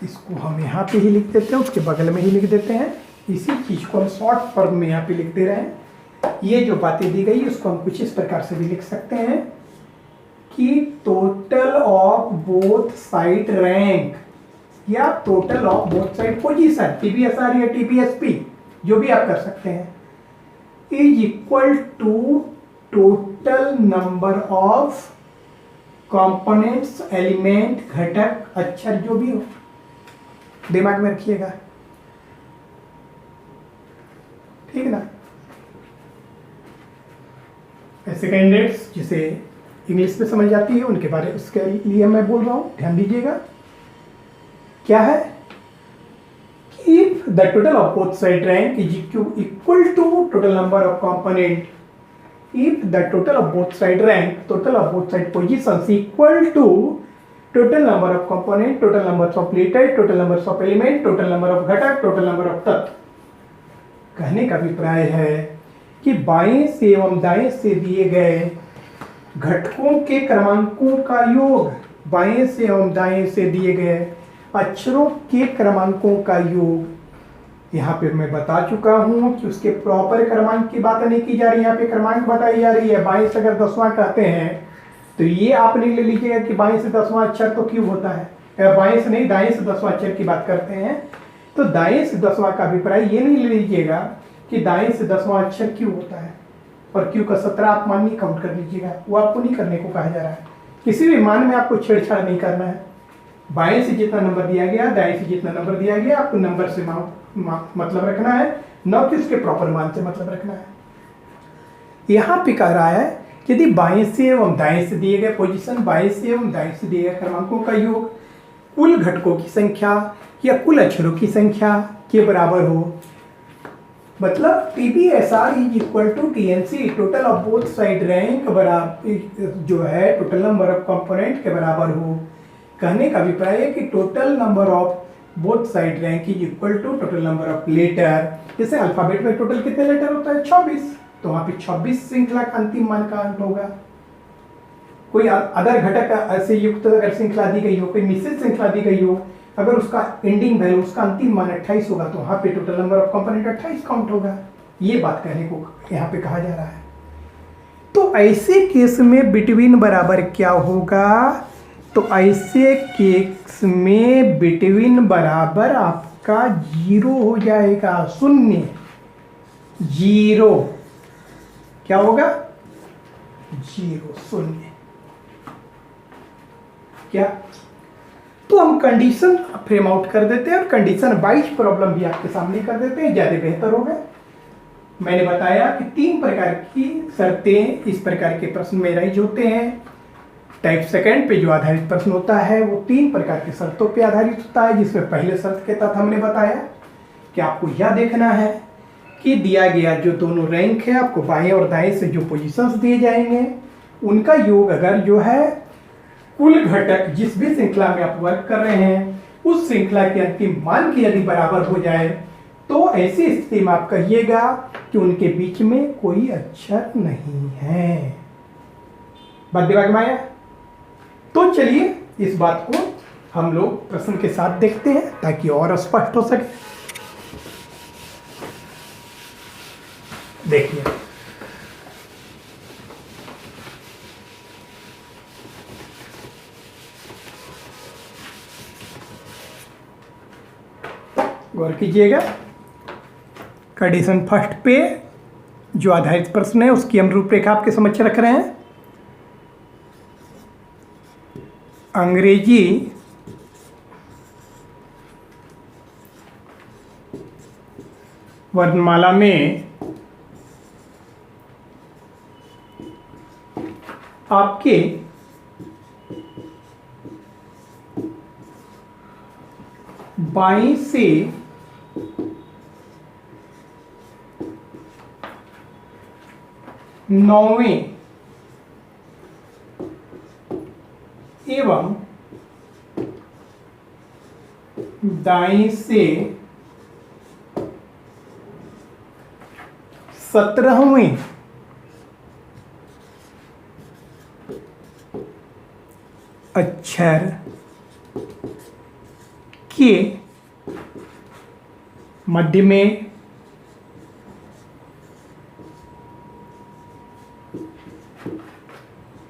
इसको हम यहाँ पे ही लिख देते हैं, उसके बगल में ही लिख देते हैं, इसी चीज को हम शॉर्ट फॉर्म में यहाँ पे लिख दे रहे हैं। ये जो बातें दी गई उसको हम कुछ इस प्रकार से भी लिख सकते हैं कि total of both side rank या total of both side position, TBSR या TBSP, जो भी आप कर सकते हैं, is equal to total number of components, element, घटक, अक्षर जो भी हो, दिमाग में रखिएगा, ठीक ना। ऐसे कैंडिडेट्स जिसे इंग्लिश में समझ आती है उनके बारे उसके लिए मैं बोल रहा हूं, ध्यान दीजिएगा। क्या है कि if the total of both side rank is equal to total number of component, if the total of both side rank, total of both side positions equal to total number of component, total numbers of letter, total numbers of element, total number of घटक, total number of तत्व। कहने का अभिप्राय है कि बाएं से एवं दाएं से दिए गए घटकों के क्रमांकों का योग, बाएं से एवं दाएं से दिए गए अक्षरों के क्रमांकों का योग, यहाँ पे मैं बता चुका हूं कि उसके प्रॉपर क्रमांक की बात नहीं की जा रही, यहाँ पे क्रमांक बताई जा रही है। बाएं से अगर 10वां कहते हैं तो ये आप नहीं ले लीजिएगा कि बाएं से 10वां अक्षर तो क्यों होता है, बाएं से नहीं दाएं से 10वां अक्षर की बात करते हैं तो दाएं से 10वां का अभिप्राय ये नहीं ले लीजिएगा कि दाएं से 10वां अक्षर क्यों होता है, और क्यों का 17 आप मान नहीं काउंट कर लीजिएगा, वो आपको नहीं करने को कहा जा रहा है। किसी भी मान में आपको छेड़छाड़ नहीं करना है। बाएं से जितना नंबर दिया गया, दाएं से जितना नंबर दिया गया, आपको नंबर से मतलब रखना है, न कि उसके प्रॉपर मान से मतलब रखना है। यहां पे कह रहा है कि यदि बाएं से एवं दाएं से दिए गए पोजीशन, बाएं से एवं दाएं से दिए गए क्रमांकों का योग कुल घटकों की संख्या या कुल अक्षरों की संख्या के बराबर हो, मतलब TBSR is equal to TNC, total of both side rank बराबर जो है टोटल नंबर ऑफ कंपोनेंट के बराबर हो। कहने का अभिप्राय है कि total number of both side rank is equal to total number of letter. जैसे अल्फाबेट में टोटल कितने लेटर होता है? 26, तो वहां पे 26 श्रृंखला का अंतिम मान का अंक होगा। कोई अदर घटक से युक्त अगर श्रृंखला दी गई हो, कोई मिश्रित श्रृंखला दी गई हो, अगर उसका एंडिंग वैल्यू, उसका अंतिम मान 28 होगा तो वहां पे total number of component 28 count होगा। ये बात कहने को यहाँ पे कहा जा रहा है। तो ऐसे केस में बिटवीन बराबर क्या होगा? तो ऐसे केस में बिटवीन बराबर आपका 0 हो जाएगा, 0 0 क्या होगा? 0 0 क्या? तो हम कंडीशन फ्रेम आउट कर देते हैं और कंडीशन वाइज प्रॉब्लम भी आपके सामने कर देते हैं, ज्यादा बेहतर होगा। मैंने बताया कि 3 प्रकार की शर्तें इस प्रकार के प्रश्न में राइज होते हैं। टाइप सेकंड पे जो आधारित प्रश्न होता है वो 3 प्रकार की शर्तों पे आधारित होता है, जिसमें पहले शर्त के तहत हमने बताया कि आपको यह देखना है कि दिया गया जो दोनों रैंक है, आपको बाएं और दाएं से जो पोजीशंस दिए जाएंगे उनका योग अगर जो है कुल घटक जिस भी श्रृंखला में आप वर्क कर रहे हैं उस श्रृंखला के अंतिम मान के यदि बराबर हो जाए तो ऐसी स्थिति में आप कहिएगा कि उनके बीच में कोई अक्षर नहीं है। बात दिमाग में आया? तो चलिए इस बात को हम लोग प्रश्न के साथ देखते हैं ताकि और स्पष्ट हो सके। देखिए गौर कीजिएगा, कंडीशन फर्स्ट पे जो आधारित प्रश्न है उसकी हम रूपरेखा आपके समक्ष रख रहे हैं। अंग्रेजी वर्णमाला में आपके बाईं से नौवें एवं दाएं से 17वें अक्षर के मध्य में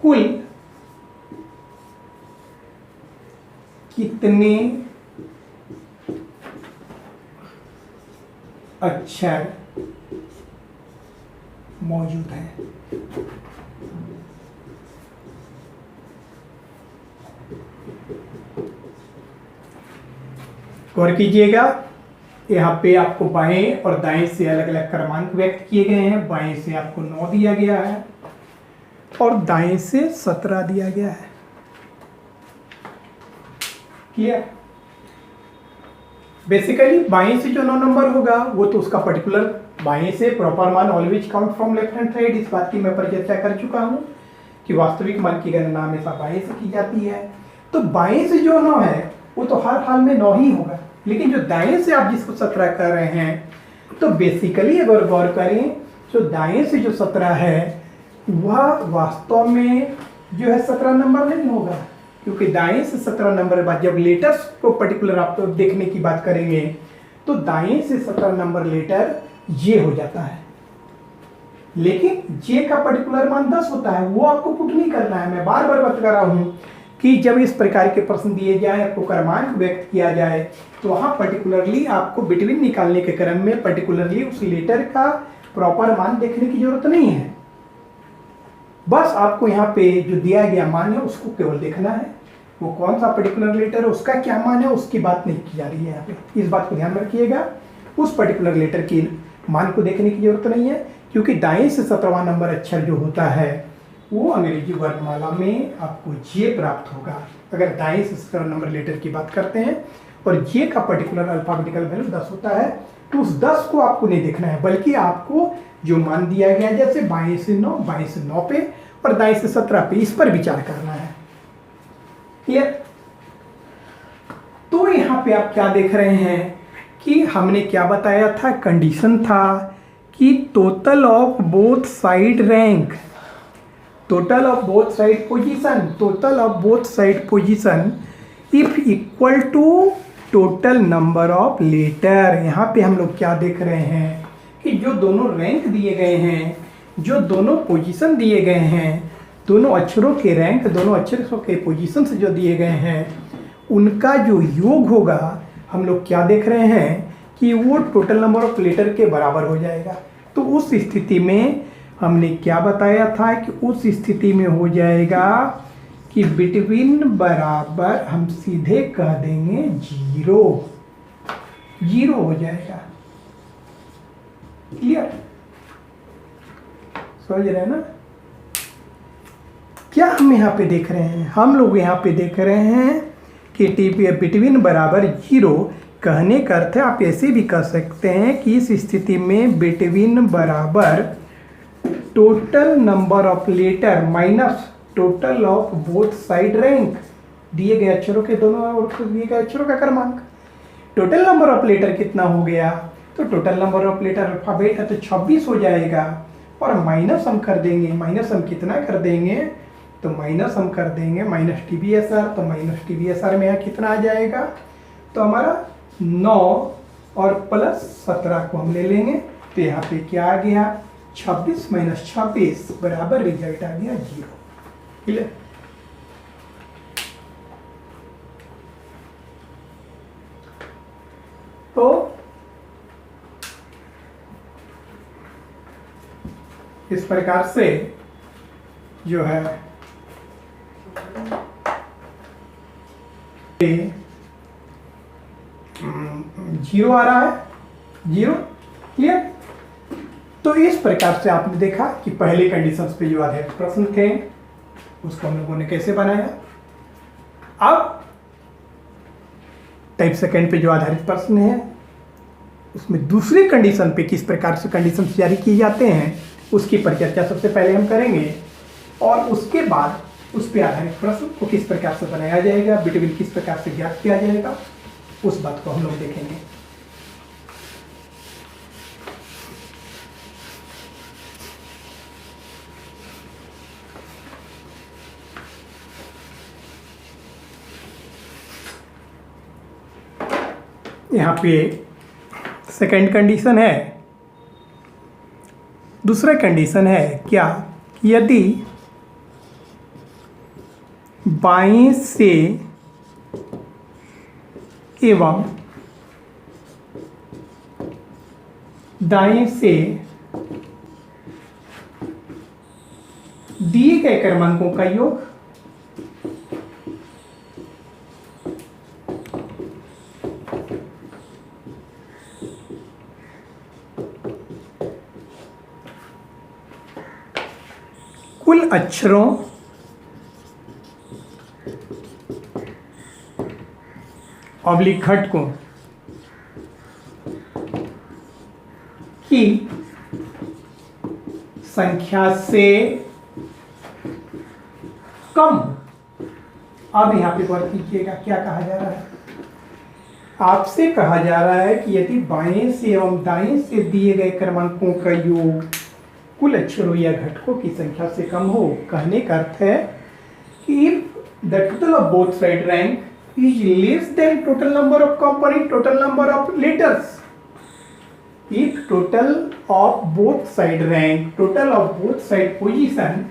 कुल कितने अक्षर मौजूद हैं। गौर कीजिएगा, यहाँ पे आपको बाएं और दाएं से अलग अलग क्रमांक व्यक्त किए गए हैं। बाएं से आपको 9 दिया गया है और दाएं से 17 दिया गया है। क्लियर? बेसिकली बाएं से जो 9 नंबर होगा वो तो उसका पर्टिकुलर बाएं से प्रॉपर मान always count from left hand side. इस बात की मैं परिचर्चा कर चुका हूं कि वास्तविक मान की गणना हमेशा बाएं से की जाती है। तो बाएं से जो 9 है वो तो हर हाल में 9 ही होगा, लेकिन जो दाएं से आप जिसको 17 कर रहे हैं तो बेसिकली अगर गौर करें तो दाएं से जो 17 है वह वास्तव में जो है 17 नंबर नहीं होगा, क्योंकि दाएं से 17 नंबर के बाद जब लेटर्स को पर्टिकुलर आप तो देखने की बात करेंगे तो दाएं से 17 नंबर लेटर ये हो जाता है, लेकिन जे का पर्टिकुलर मान 10 होता है। वो आपको पुट नहीं करना है। मैं बार बार बता रहा हूं कि जब इस प्रकार के प्रश्न दिए जाए, आपको क्रमांक व्यक्त किया जाए, तो वहां पर्टिकुलरली आपको बिटवीन निकालने के क्रम में पर्टिकुलरली उस लेटर का प्रॉपर मान देखने की जरूरत नहीं है। बस आपको यहाँ पे जो दिया गया मान है उसको केवल देखना है, वो कौन सा पर्टिकुलर लेटर है, उसका क्या मान है, उसकी बात नहीं की जा रही है यहाँ पे। इस बात को ध्यान रखिएगा, उस पर्टिकुलर लेटर की मान को देखने की जरूरत नहीं है, क्योंकि दाएं से 17वां नंबर अक्षर जो होता है वो अंग्रेजी वर्णमाला में आपको जे प्राप्त होगा। अगर दाएं से 17 नंबर लेटर की बात करते हैं और जे का पर्टिकुलर अल्फाबेटिकल वैल्यू 10 होता है, तो उस 10 को आपको नहीं देखना है, बल्कि आपको जो मान दिया गया है जैसे बाएं से 9 पे और दाएं से 17 पे, इस पर विचार करना है। क्लियर? तो यहाँ पे आप क्या देख रहे हैं कि हमने क्या बताया था, कंडीशन था कि total of both side rank, total of both side position, total of both side position if equal to total number of letter. यहाँ पे हम लोग क्या देख रहे हैं कि जो दोनों रैंक दिए गए हैं, जो दोनों पोजीशन दिए गए हैं, दोनों अक्षरों के रैंक, दोनों अक्षरों के पोजीशन से जो दिए गए हैं, उनका जो योग होगा हम लोग क्या देख रहे हैं कि वो टोटल नंबर ऑफ लेटर के बराबर हो जाएगा। तो उस स्थिति में हमने क्या बताया था कि उस स्थिति में हो जाएगा कि बिटवीन बराबर हम सीधे कह देंगे 0 हो जाएगा। क्लियर? समझ रहे हैं ना? क्या हम यहाँ पे देख रहे हैं, हम लोग यहाँ पे देख रहे हैं कि बिटवीन बराबर 0 कहने का अर्थ है, आप ऐसे भी कह सकते हैं कि इस स्थिति में बिटवीन बराबर total number of letter minus total of both side rank, दिए गए अक्षरों के दोनों और दिए गए अक्षरों का क्रमांक। टोटल नंबर ऑफ लेटर कितना हो गया, तो total number of letter alphabet है तो 26 हो जाएगा, और माइनस हम कर देंगे, माइनस हम कितना कर देंगे, तो माइनस हम कर देंगे माइनस TBSR, तो माइनस TBSR में यहाँ कितना आ जाएगा, तो हमारा 9 और प्लस 17 को हम ले लेंगे, तो यहाँ पे क्या आ गया 26 माइनस 26 बराबर रिजल्ट आ गया 0। क्लियर? तो इस प्रकार से जो है जीरो आ रहा है, जीरो। क्लियर। तो इस प्रकार से आपने देखा कि पहले कंडीशंस पे जो आधारित प्रश्न थे उसको हम लोगों ने कैसे बनाया। अब टाइप सेकंड पे जो आधारित प्रश्न है उसमें दूसरी कंडीशन पे किस प्रकार से कंडीशन जारी किए जाते हैं उसकी परिचर्चा सबसे पहले हम करेंगे, और उसके बाद उस पर आधारित प्रश्न को किस प्रकार से बनाया जाएगा, बिटवीन किस प्रकार से ज्ञात किया जाएगा, उस बात को हम लोग देखेंगे। यहाँ पे सेकंड कंडीशन है। दूसरा कंडीशन है क्या, यदि बाएं से एवं दाएं से दिए गए क्रमांकों का योग कुल अक्षरों ऑब्लिक घटकों की संख्या से कम। अब यहां पे गौर कीजिएगा क्या कहा जा रहा है। आपसे कहा जा रहा है कि यदि बाएं से एवं दाएं से दिए गए क्रमांकों का योग कुल अक्षरों या घटकों की संख्या से कम हो। कहने का अर्थ है कि if the total of both side rank is less than total number of component, total number of letters. If total of both side rank, total of both side position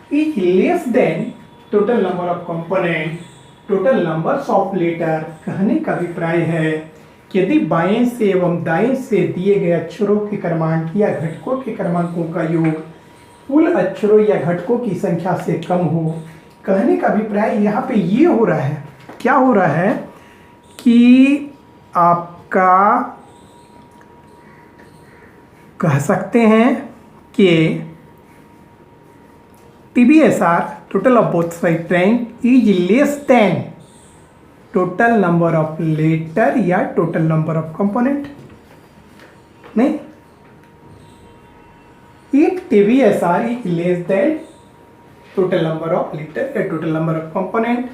is less than total number of component, total numbers of letter। कहने का अभिप्राय है कि यदि बाएं से एवं दाएं से दिए गए अक्षरों के क्रमांक या घटकों के क्रमांकों का योग कुल अक्षरों या घटकों की संख्या से कम हो। कहने का अभिप्राय यहाँ पे ये हो रहा है, क्या हो रहा है कि आपका कह सकते हैं कि TBSR total of both side rank is less than total number of letter या टोटल नंबर ऑफ कंपोनेंट। नहीं, if TBSR is less than total number of letter या टोटल नंबर ऑफ कंपोनेंट,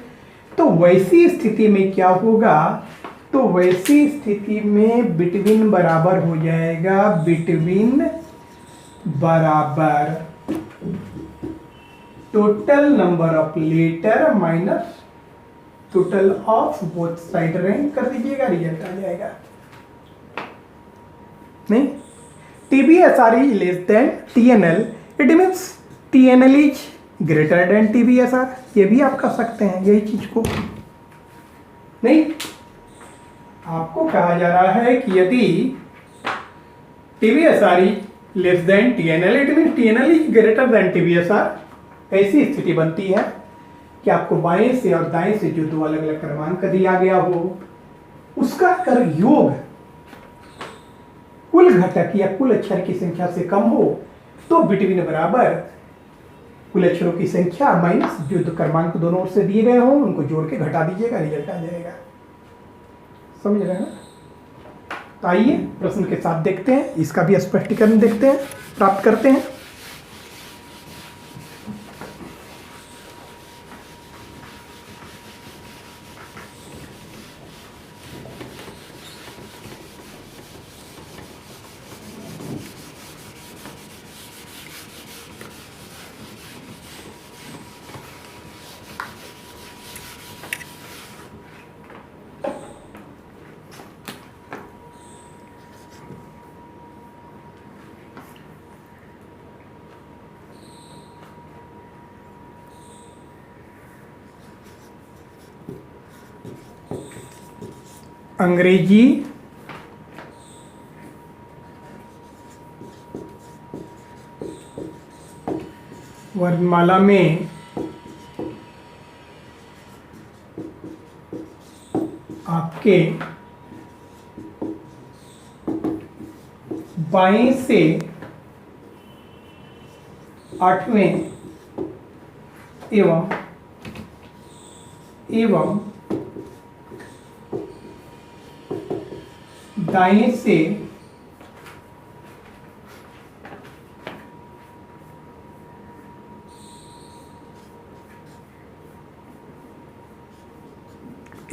तो वैसी स्थिति में क्या होगा, तो वैसी स्थिति में बिटवीन बराबर हो जाएगा, बिटवीन बराबर total number of letter minus total of both side rank कर दीजिएगा, रिजल्ट आ जाएगा। नहीं, TBSR is less than TNL, it means TNL is greater than TBSR। ये भी आप कर सकते हैं यही चीज को। नहीं, आपको कहा जा रहा है कि यदि TBSR is less than TNL, it mean TNL is greater than TBSR। ऐसी स्थिति बनती है कि आपको बाएं से और दाएं से जो दो अलग अलग क्रमांक दिया गया हो उसका कर योग कुल घटक या कुल अक्षर की संख्या से कम हो, तो बिटवीन बराबर कुल अक्षरों की संख्या माइनस जो दो क्रमांक दोनों ओर से दिए गए हों उनको जोड़ के घटा दीजिएगा, रिजल्ट आ जाएगा। समझ रहे हैं ना। तो आइए प्रश्न के साथ देखते हैं, इसका भी स्पष्टीकरण देखते हैं, प्राप्त करते हैं। अंग्रेजी वर्णमाला में आपके बाएं से 8वें एवं दाएं से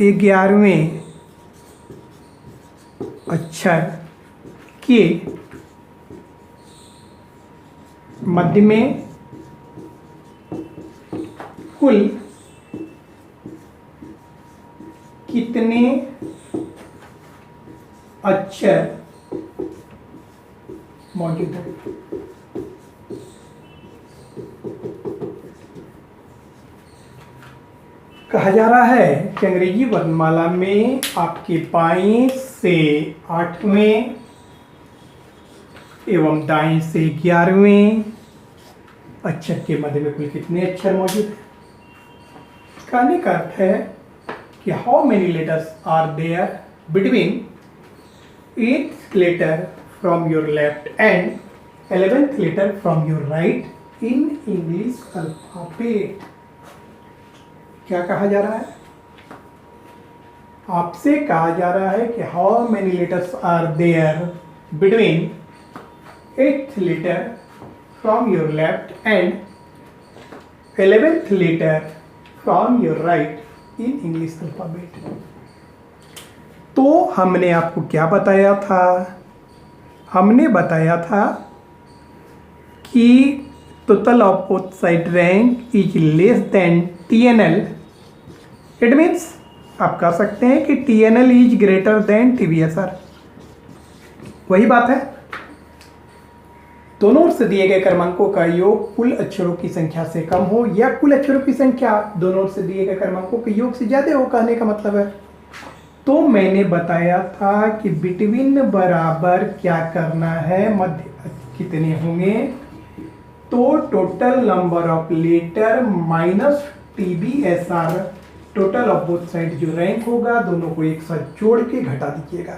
11वें अक्षर के मध्य में कुल कितने अक्षर मौजूद है। कहा जा रहा है कि अंग्रेजी वर्णमाला में आपके बाएं से 8वें एवं दाएं से 11वें अक्षर के मध्य में कुल कितने अक्षर मौजूद हैं। कहने का अर्थ है कि how many letters are there between 8th letter from your left and 11th letter from your right in English alphabet। क्या कहा जा रहा है? आपसे कहा जा रहा है कि how many letters are there between 8th letter from your left and 11th letter from your right in English alphabet। तो हमने आपको क्या बताया था? हमने बताया था कि total of both side rank is less than TNL। It means आप कह सकते हैं कि TNL is greater then TVSR। वही बात है, दोनों ओर से दिए गए क्रमांकों का योग कुल अक्षरों की संख्या से कम हो या कुल अक्षरों की संख्या दोनों ओर से दिए गए क्रमांकों के योग से ज्यादा हो, कहने का मतलब है। तो मैंने बताया था कि बिटवीन बराबर क्या करना है, मध्य कितने होंगे, तो total number of letter minus TBSR total of both side जो रैंक होगा दोनों को एक साथ जोड़ के घटा दीजिएगा।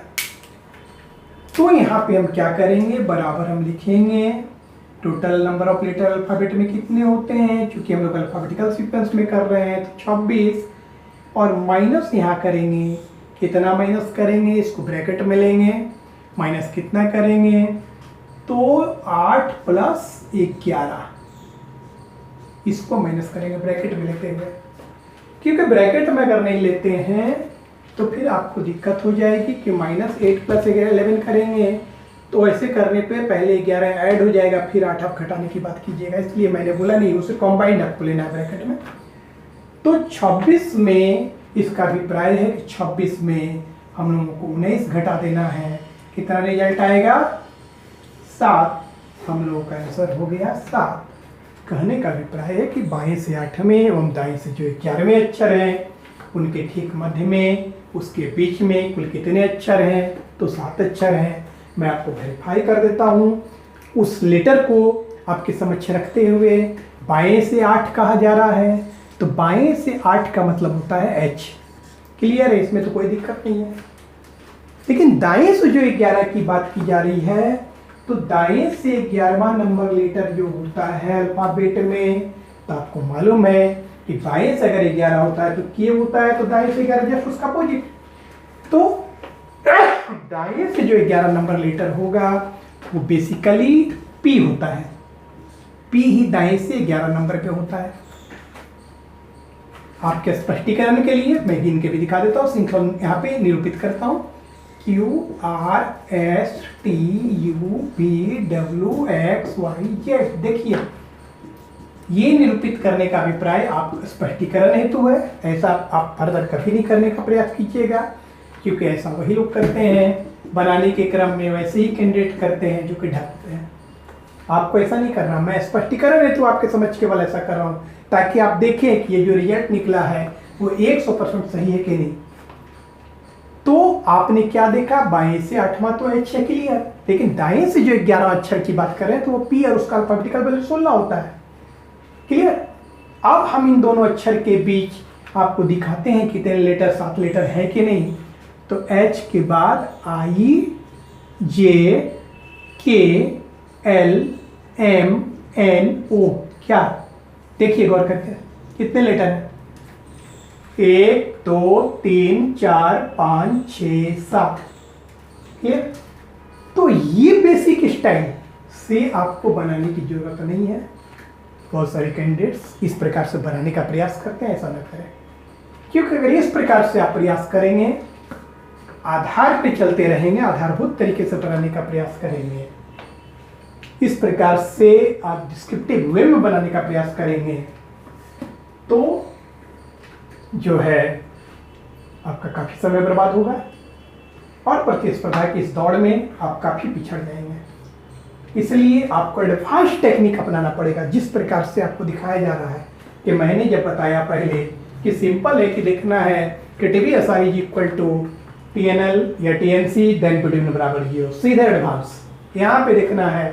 तो यहाँ पे हम क्या करेंगे, बराबर हम लिखेंगे total number of letter alphabet में कितने होते हैं, क्योंकि हम लोग अल्फाबेटिकल सीक्वेंस में कर रहे हैं तो 26, और माइनस यहाँ करेंगे, कितना माइनस करेंगे, इसको ब्रैकेट में लेंगे, माइनस कितना करेंगे, तो 8 + 11, इसको माइनस करेंगे ब्रैकेट में लेते हुए। क्योंकि ब्रैकेट में अगर नहीं लेते हैं तो फिर आपको दिक्कत हो जाएगी कि -8 + 11 करेंगे तो ऐसे करने पे पहले 11 ऐड हो जाएगा, फिर 8 आप घटाने की बात कीजिएगा, इसलिए मैंने बोला नहीं, उसे कॉम्बाइंड आपको लेना है ब्रैकेट में। तो 26 में इसका अभिप्राय है कि 26 में हम लोगों को 19 घटा देना है, कितना रिजल्ट आएगा, 7। हम लोगों का आंसर हो गया 7। कहने का अभिप्राय है कि बाएं से 8वें एवं दाएं से जो 11वें अक्षर हैं उनके ठीक मध्य में, उसके बीच में कुल कितने अक्षर हैं, तो 7 अक्षर हैं। मैं आपको वेरीफाई कर देता हूँ। उस लेटर को आपके समक्ष रखते हुए बाएं से 8 कहा जा रहा है, तो बाएं से 8 का मतलब होता है H। क्लियर है, इसमें तो कोई दिक्कत नहीं है। लेकिन दाएं से जो 11 की बात की जा रही है, तो दाएं से 11वां नंबर लेटर जो होता है अल्फाबेट में, तो आपको मालूम है कि बाएं से अगर 11 होता है तो K होता है, तो दाएं से 11 जस्ट उसका अपोजिट। तो दाएं से जो 11 नंबर लेटर होगा वो बेसिकली P होता है। P ही दाएं से 11 नंबर पे होता है। आपके स्पष्टीकरण के लिए मैं गिन के भी दिखा देता हूँ, सिंक्रोन यहाँ पे निरूपित करता हूँ। Q R S T U V W X Y Z। देखिए, ये निरूपित करने का अभिप्राय आप स्पष्टीकरण हेतु है, ऐसा आप फर्दर कभी नहीं करने का प्रयास कीजिएगा, क्योंकि ऐसा वही लोग करते हैं, बनाने के क्रम में वैसे ही कैंडिडेट करते हैं जो कि ढकते हैं। आपको ऐसा नहीं करना, मैं स्पष्टीकरण हेतु आपके समझ केवल ऐसा कर रहा हूँ, ताकि आप देखें कि ये जो रिजल्ट निकला है वो 100% सही है कि नहीं। तो आपने क्या देखा, बाएं से 8वां तो H है, क्लियर। लेकिन दाएं से जो 11 अक्षर की बात कर रहे हैं तो वो P और उसका अल्फाबेटिकल वैल्यू 16 होता है। क्लियर। अब हम इन दोनों अक्षर के बीच आपको दिखाते हैं कितने लेटर, 7 लेटर है कि नहीं। तो H के बाद I J K L M N O, क्या देखिए गौर करके कितने लेटर हैं, 1 2 3 4 5 6 7। क्लियर। तो ये बेसिक स्टाइल से आपको बनाने की जरूरत नहीं है। बहुत सारे कैंडिडेट्स इस प्रकार से बनाने का प्रयास करते हैं, ऐसा न करें, क्योंकि अगर इस प्रकार से आप प्रयास करेंगे, आधार पे चलते रहेंगे, आधारभूत तरीके से बनाने का प्रयास करेंगे, इस प्रकार से आप डिस्क्रिप्टिव वे में बनाने का प्रयास करेंगे, तो जो है आपका काफी समय बर्बाद होगा और प्रतिस्पर्धा की इस दौड़ में आप काफी पिछड़ जाएंगे। इसलिए आपको एडवांस टेक्निक अपनाना पड़ेगा। जिस प्रकार से आपको दिखाया जा रहा है कि मैंने जब बताया पहले कि सिंपल है कि लिखना है कि TBSR is equal to TNL या TNC देन बिटवीन बराबर 0, सीधे एडवांस यहाँ पे लिखना है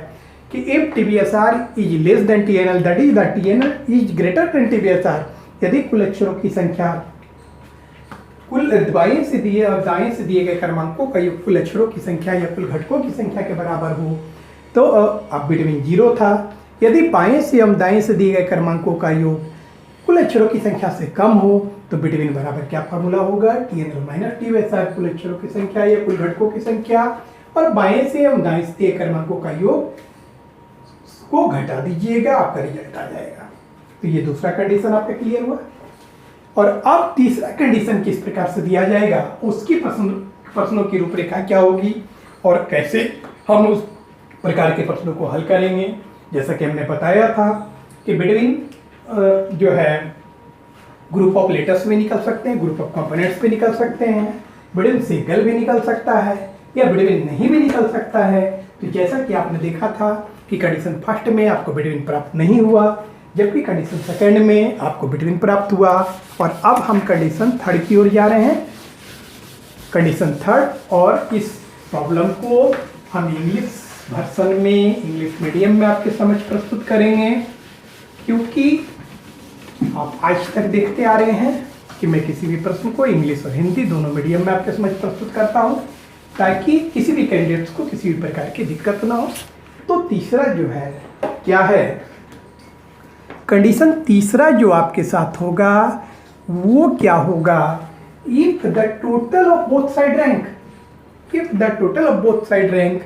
कि if TBSR is less than TNL that is the TNL is greater than TBSR, यदि कुल अक्षरों की संख्या कुल बाएं से दिए और दाएं से दिए गए क्रमांकों का योग कुल अक्षरों की संख्या या कुल घटकों की संख्या के बराबर हो तो अब बिटवीन 0 था। यदि बाएं से एवं दाएं से दिए गए क्रमांकों का योग कुल अक्षरों की संख्या से कम हो तो बिटवीन बराबर क्या फार्मूला होगा, TNL माइनस TBSR, कुल अक्षरों की संख्या या कुल घटकों की संख्या, और बाएं से एवं दाएं से दिए क्रमांकों का योग को घटा दीजिएगा, आपका रिजल्ट आ जाएगा। तो ये दूसरा कंडीशन आपका क्लियर हुआ। और अब तीसरा कंडीशन किस प्रकार से दिया जाएगा, उसकी प्रश्नों की रूपरेखा क्या होगी और कैसे हम उस प्रकार के प्रश्नों को हल करेंगे। जैसा कि हमने बताया था कि बिटवीन जो है ग्रुप ऑफ लेटर्स में निकल सकते हैं, ग्रुप ऑफ कंपोनेंट्स पे निकल सकते हैं, बिटवीन सिंगल भी निकल सकता है या बिटवीन नहीं भी निकल सकता है। तो जैसा कि आपने देखा था कि कंडीशन फर्स्ट में आपको बिटवीन प्राप्त नहीं हुआ, जबकि कंडीशन सेकंड में आपको बिटवीन प्राप्त हुआ। और अब हम कंडीशन थर्ड की ओर जा रहे हैं, कंडीशन थर्ड, और इस प्रॉब्लम को हम इंग्लिश वर्जन में, इंग्लिश मीडियम में आपके समझ प्रस्तुत करेंगे, क्योंकि आप आज तक देखते आ रहे हैं कि मैं किसी भी प्रश्न को इंग्लिश और हिंदी दोनों मीडियम में आपके समझ प्रस्तुत करता हूं, ताकि किसी भी कैंडिडेट्स को किसी भी प्रकार की दिक्कत ना हो। तो तीसरा जो है क्या है, कंडीशन तीसरा जो आपके साथ होगा वो क्या होगा, if the total of both side rank, if the total of both side rank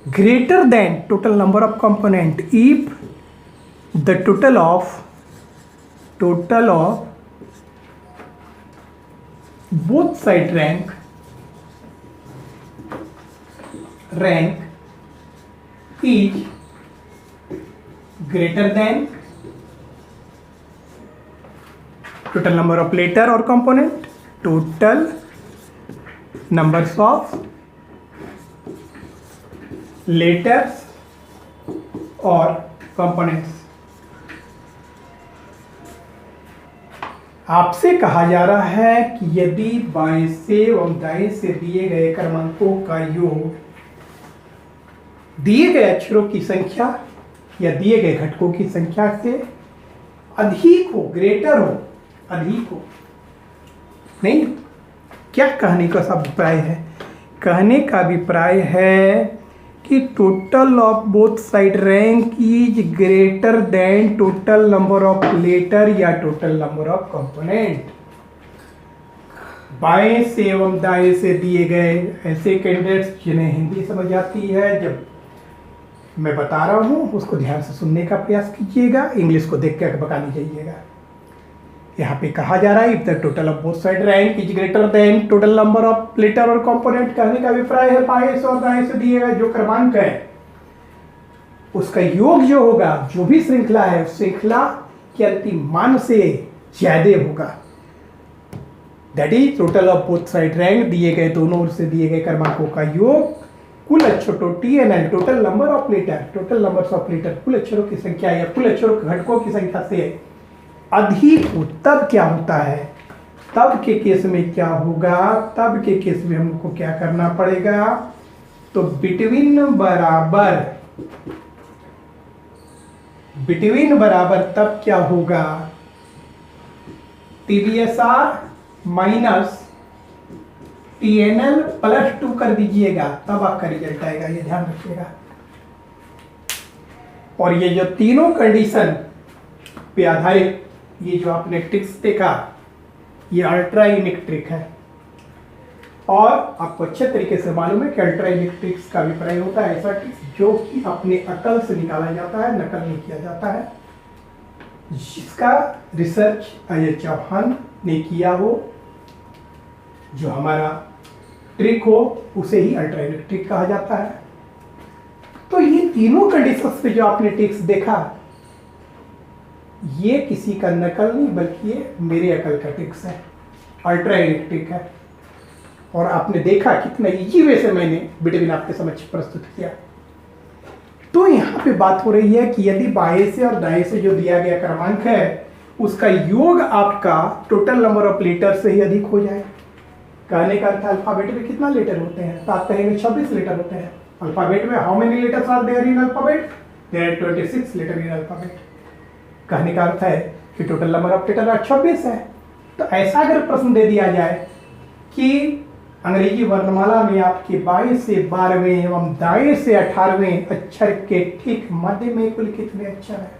greater than total number of component, if the total of both side rank is greater then total number of letter or component, total numbers of letters or components। आपसे कहा जा रहा है कि यदि बाएं से और दाएं से दिए गए क्रमांकों का योग दिए गए अक्षरों की संख्या या दिए गए घटकों की संख्या से अधिक हो, ग्रेटर हो, अधिक हो, नहीं, क्या कहने का अभिप्राय है, कहने का अभिप्राय है कि total of both side rank is greater than total number of letter या टोटल नंबर ऑफ कंपोनेंट। बाएं से एवं दाएं से दिए गए ऐसे कैंडिडेट्स जिन्हें हिंदी समझ आती है, जब मैं बता रहा हूं उसको ध्यान से सुनने का प्रयास कीजिएगा, इंग्लिश को देख कर बता नहीं जाइएगा। यहाँ पे कहा जा रहा है if the total of both side rank is greater than total number of letter और कंपोनेंट, कहने का अभिप्राय है बाएं से और दाएं से दिए गए जो क्रमांक है उसका योग जो होगा, जो भी श्रृंखला है उस श्रृंखला के अंतिम मान से ज्यादा होगा। That is total of both side rank, दिए गए दोनों ओर से दिए गए क्रमांकों का योग कुल अक्षरों TNL, total number of letter, total numbers of letter, कुल अक्षरों की संख्या या कुल अक्षरों के घटकों की संख्या से अधिक हो। तब क्या होता है, तब के केस में क्या होगा, तब के केस में हमको क्या करना पड़ेगा, तो बिटवीन बराबर बिटवीन बराबर तब क्या होगा, TBSR माइनस TNL प्लस 2 कर दीजिएगा, तब आपका रिजल्ट आएगा, ये ध्यान रखिएगा। और ये जो तीनों कंडीशन पे आधारित ये जो आपने ट्रिक्स देखा, ये अल्ट्रा यूनिक ट्रिक है। और आपको अच्छे तरीके से मालूम है कि अल्ट्रा यूनिक ट्रिक्स का अभिप्राय होता है ऐसा ट्रिक्स जो कि अपने अकल से निकाला जाता है, नकल नहीं किया जाता है, जिसका रिसर्च अजय चौहान ने किया हो, जो हमारा ट्रिक हो उसे ही अल्ट्रा यूनिक ट्रिक कहा जाता है। तो ये तीनों कंडीशंस पे जो आपने ट्रिक्स देखा, ये किसी का नकल नहीं बल्कि ये मेरे अकल का ट्रिक्स है, अल्ट्रा यूनिक ट्रिक है। और आपने देखा कितना इजी वे से मैंने बिटवीन आपके समक्ष प्रस्तुत किया। तो यहाँ पे बात हो रही है कि यदि बाएं से और दाएं से जो दिया गया क्रमांक है उसका योग आपका टोटल नंबर ऑफ लेटर से ही अधिक हो जाए। कहने का अर्थ अल्फाबेट में कितना लेटर होते हैं, तो आप कहेंगे 26 लेटर होते हैं। अल्फाबेट में how many letters are there in alphabet, there are 26 letter in alphabet. कहने का अर्थ है कि टोटल नंबर ऑफ लेटर 26 है। तो ऐसा अगर प्रश्न दे दिया जाए कि अंग्रेजी वर्णमाला में आपके 22 से 12वें एवं दाएं से 18वें अक्षर के ठीक मध्य में कुल कितने अक्षर है,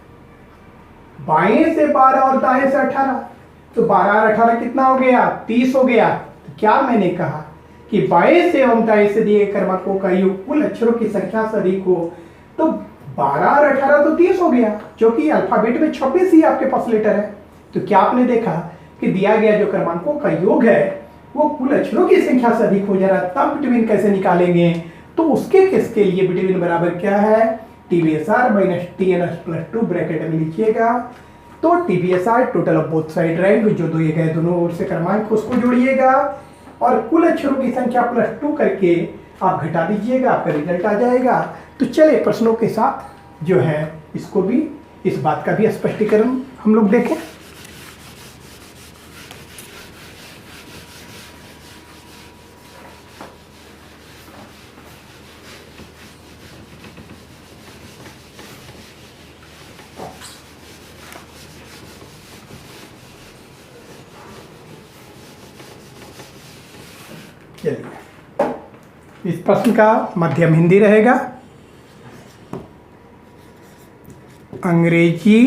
बाएं से 12 और दाएं से 18, तो 12 और 18 कितना हो गया, 30 हो गया। तो क्या मैंने कहा कि बाएं से एवं दाएं से दिए क्रमांकों का योग कुल अक्षरों की संख्या से अधिक हो, तो 12 और 18 तो 30 हो गया, जो कि अल्फाबेट में 26 ही आपके पास लेटर है। तो क्या आपने देखा कि दिया गया जो क्रमांकों का योग है वो कुल अक्षरों की संख्या से अधिक हो जा रहा है। तब बिटवीन कैसे निकालेंगे, तो उसके केस के लिए बिटवीन बराबर क्या है, TBSR minus TNS plus 2 bracket में लिखिएगा। तो TBSR total of both side rank, जो दिए गए दोनों ओर से क्रमांक उसको जोड़िएगा और कुल अक्षरों की संख्या प्लस 2 करके आप घटा दीजिएगा, आपका रिजल्ट आ जाएगा। तो चलिए प्रश्नों के साथ जो है इसको भी, इस बात का भी स्पष्टीकरण हम लोग देखें। चलिए, इस प्रश्न का माध्यम हिंदी रहेगा। अंग्रेजी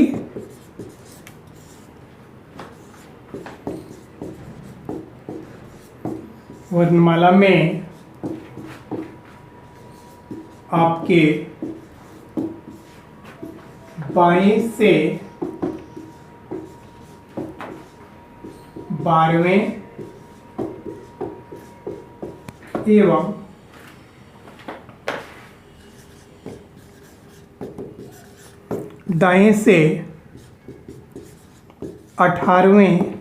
वर्णमाला में आपके बाएं से 12वें एवं दाएं से 18वें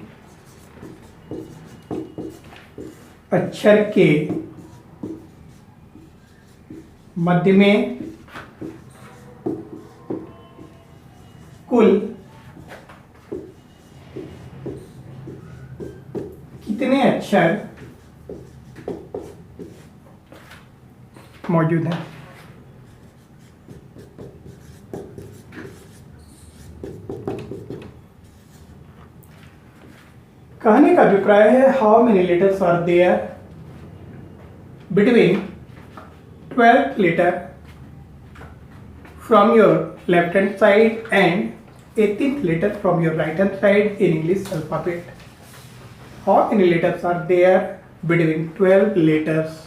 अक्षर के मध्य में कुल कितने अक्षर मौजूद हैं। कहने का अभिप्राय है how many letters are there between 12th letter from your left hand side and 18th letter from your right hand side in English alphabet. How many letters are there between 12 letters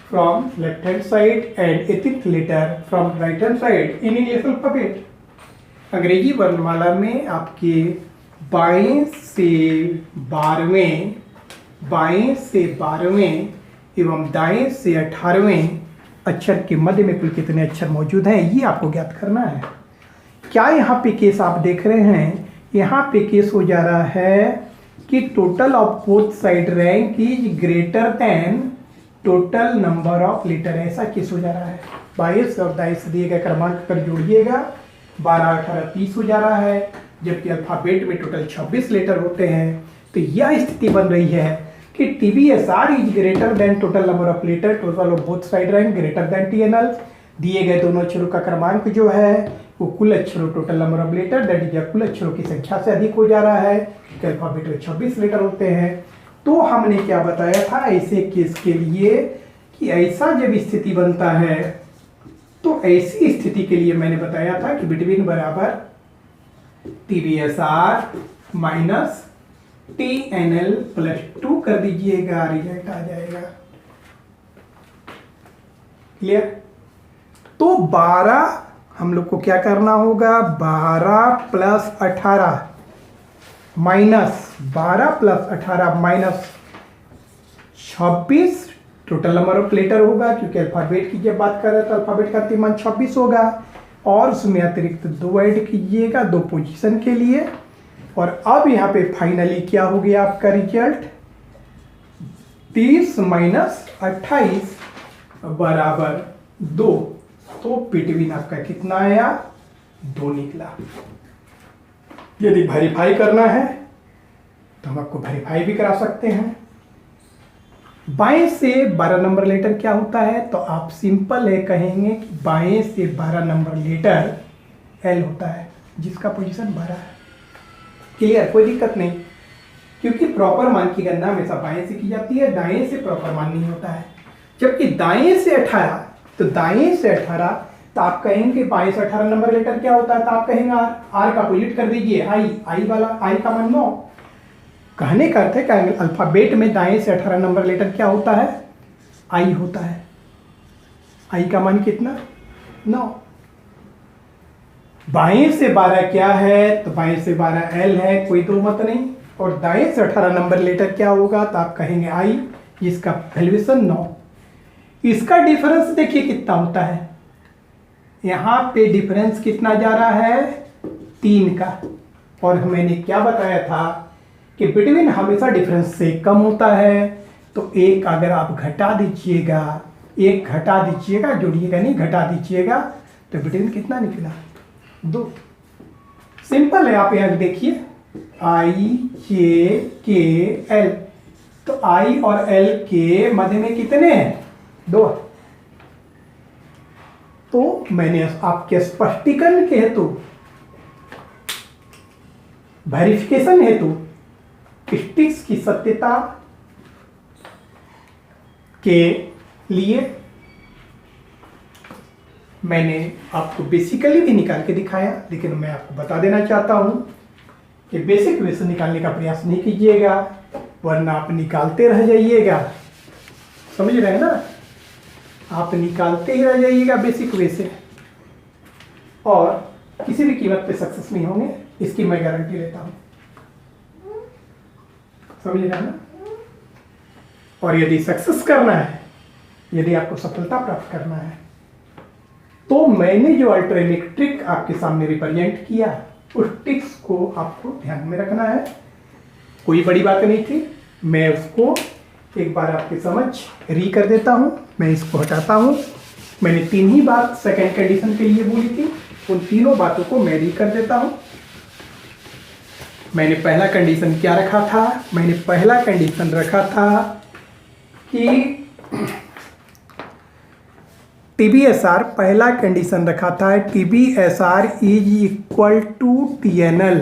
from left hand side and 18th letter from right hand side in English alphabet? अंग्रेजी वर्णमाला में आपके बाएं से 12वें एवं दाएं से 18वें अक्षर के मध्य में कुल कितने अक्षर मौजूद हैं, ये आपको ज्ञात करना है। क्या यहाँ पे केस आप देख रहे हैं, यहाँ पे केस हो जा रहा है कि total of both side rank is greater than total number of letter, ऐसा केस हो जा रहा है। 22 और दाएं से दिए गए क्रमांक कर जोड़िएगा, 12 18 30 हो जा रहा है, जबकि अल्फाबेट में टोटल 26 लेटर होते हैं। तो यह स्थिति बन रही है कि TBSR is greater than total number of letter, total of both side rank greater than TNL। दिए गए दोनों अक्षरों का क्रमांक जो है वो कुल अक्षरों total number of letter that is कुल अक्षरों की संख्या से अधिक हो जा रहा है, क्योंकि अल्फाबेट में 26 लेटर होते हैं। तो हमने क्या बताया था ऐसे केस के लिए कि ऐसा जब स्थिति बनता है तो ऐसी स्थिति के लिए मैंने बताया था कि बिटवीन बराबर TBSR माइनस TNL प्लस 2 कर दीजिएगा, रिजल्ट आ जाएगा। क्लियर? तो 12 हम लोग को क्या करना होगा, 12 plus 18 minus 12 plus 18 minus 26 total number of letter होगा, क्योंकि अल्फाबेट की जब बात कर रहे हैं तो अल्फाबेट का अंतिम मान 26 होगा, और उसमें अतिरिक्त 2 ऐड कीजिएगा 2 पोजीशन के लिए। और अब यहाँ पे फाइनली क्या हो गया आपका रिजल्ट, 30 माइनस 28 बराबर 2। तो बिटवीन आपका कितना आया, 2 निकला। यदि वेरीफाई करना है तो हम आपको वेरीफाई भी करा सकते हैं। बाएं से 12 नंबर लेटर क्या होता है, तो आप सिंपल है कहेंगे कि बाएं से 12 नंबर लेटर एल होता है, जिसका पोजीशन 12 है। क्लियर? कोई दिक्कत नहीं, क्योंकि प्रॉपर मान की गणना हमेशा बाएं से की जाती है, दाएं से प्रॉपर मान नहीं होता है। जबकि दाएं से 18, तो दाएं से 18 तो आप कहेंगे बाएं से 18 नंबर लेटर क्या होता है, तो आप कहेंगे आर का अपोजिट कर दीजिए आई वाला, आई का मान 9। कहने का अर्थ है कि अल्फाबेट में दाएं से 18 नंबर लेटर क्या होता है, आई होता है। आई का मान कितना, 9। बाएं से 12 क्या है, तो बाएं से 12 एल है, कोई दो मत नहीं। और दाएं से 18 नंबर लेटर क्या होगा, तो आप कहेंगे आई, जिसका वैल्यूएशन 9। इसका डिफरेंस देखिए कितना होता है, यहाँ पे डिफरेंस कितना जा रहा है, 3 का। और मैंने क्या बताया था कि बिटवीन हमेशा डिफरेंस से कम होता है, तो एक अगर आप घटा दीजिएगा, एक घटा दीजिएगा, जोड़िएगा नहीं, घटा दीजिएगा, तो बिटवीन कितना निकला, 2। सिंपल है, आप यहाँ देखिए आई जे के एल, तो आई और एल के मध्य में कितने हैं, 2। तो मैंने आपके स्पष्टीकरण के हेतु, वेरिफिकेशन हेतु स्टिक्स की सत्यता के लिए मैंने आपको बेसिकली भी निकाल के दिखाया, लेकिन मैं आपको बता देना चाहता हूं कि बेसिक वे से निकालने का प्रयास नहीं कीजिएगा, वरना आप निकालते रह जाइएगा। समझ रहे हैं ना, आप निकालते ही रह जाइएगा बेसिक वे से, और किसी भी कीमत पे सक्सेस नहीं होंगे, इसकी मैं गारंटी लेता हूं। समझ रहे हैं ना। और यदि सक्सेस करना है, यदि आपको सफलता प्राप्त करना है, तो मैंने जो अल्टरनेटिव ट्रिक आपके सामने रिप्रेजेंट किया, उस ट्रिक्स को आपको ध्यान में रखना है। कोई बड़ी बात नहीं थी, मैं उसको एक बार आपके समझ री कर देता हूं। मैं इसको हटाता हूं। मैंने 3 ही बात सेकेंड कंडीशन के लिए बोली थी, उन तीनों बातों को मैं री कर देता हूं। मैंने पहला कंडीशन क्या रखा था, मैंने पहला कंडीशन रखा था कि TBSR, पहला कंडीशन रखा था TBSR is equal to TNL,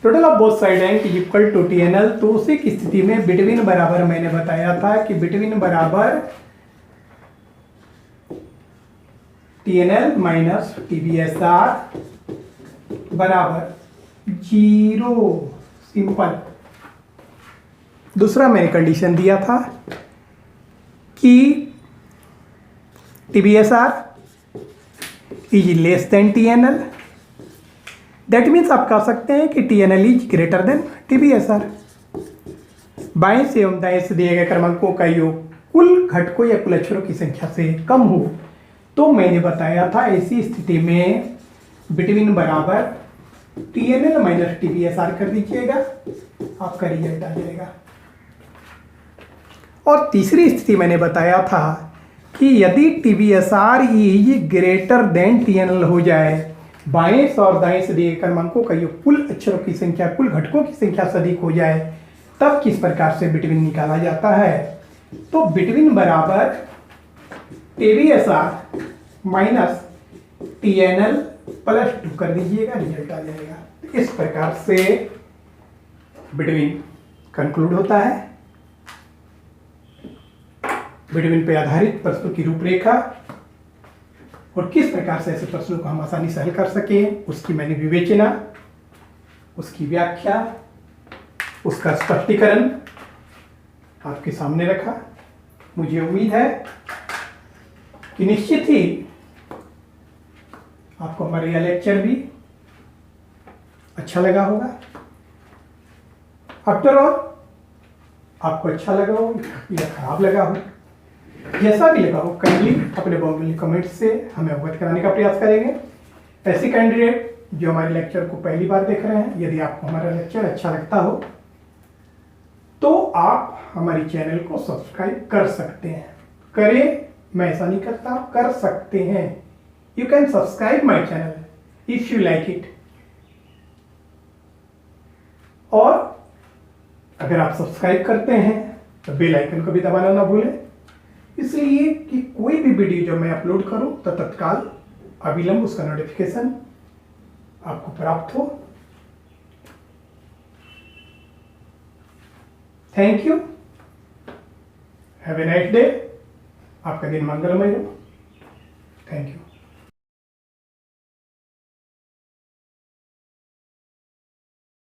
total of both side and is equal to TNL। तो उसी की स्थिति में बिटवीन बराबर मैंने बताया था कि बिटवीन बराबर TNL माइनस TBSR बराबर 0। सिंपल। दूसरा मैंने कंडीशन दिया था कि TBSR is less than TNL, that means आप कह सकते हैं कि TNL is greater than TBSR। बाएं से एवं दाएं से दिए गए क्रमांकों का योग कुल घटकों या कुल अक्षरों की संख्या से कम हो, तो मैंने बताया था ऐसी स्थिति में बिटवीन बराबर TNL माइनस TBSR कर दीजिएगा, आपका रिजल्ट आ जाएगा। और तीसरी स्थिति मैंने बताया था कि यदि TBSR is greater than TNL हो जाए, बाएं से और दाएं से दिए क्रमांकों का योग कुल अक्षरों की संख्या कुल घटकों की संख्या से अधिक हो जाए, तब किस प्रकार से बिटवीन निकाला जाता है। तो बिटवीन बराबर TBSR माइनस TNL +2 कर दीजिएगा, रिजल्ट आ जाएगा। तो इस प्रकार से बिटवीन कंक्लूड होता है। बिटवीन पे आधारित प्रश्नों की रूपरेखा और किस प्रकार से ऐसे प्रश्नों को हम आसानी से हल कर सकें, उसकी मैंने विवेचना, उसकी व्याख्या, उसका स्पष्टीकरण आपके सामने रखा। मुझे उम्मीद है कि निश्चित ही आपको हमारा यह लेक्चर भी अच्छा लगा होगा। आफ्टर ऑल आपको अच्छा लगा हो या खराब लगा हो, जैसा भी लगा हो, काइंडली अपने बहुमूल्य कमेंट से हमें अवगत कराने का प्रयास करेंगे। ऐसे कैंडिडेट जो हमारे लेक्चर को पहली बार देख रहे हैं, यदि आपको हमारा लेक्चर अच्छा लगता हो तो आप हमारी चैनल को सब्सक्राइब कर सकते हैं। करें, मैं ऐसा नहीं करता, कर सकते हैं। You can subscribe my channel if you like it. और अगर आप सब्सक्राइब करते हैं तो बेल आइकन को भी दबाना ना भूलें, इसलिए कि कोई भी वीडियो जो मैं अपलोड करूं तो तत्काल अविलंब उसका नोटिफिकेशन आपको प्राप्त हो। Thank you, have a nice day. आपका दिन मंगलमय हो।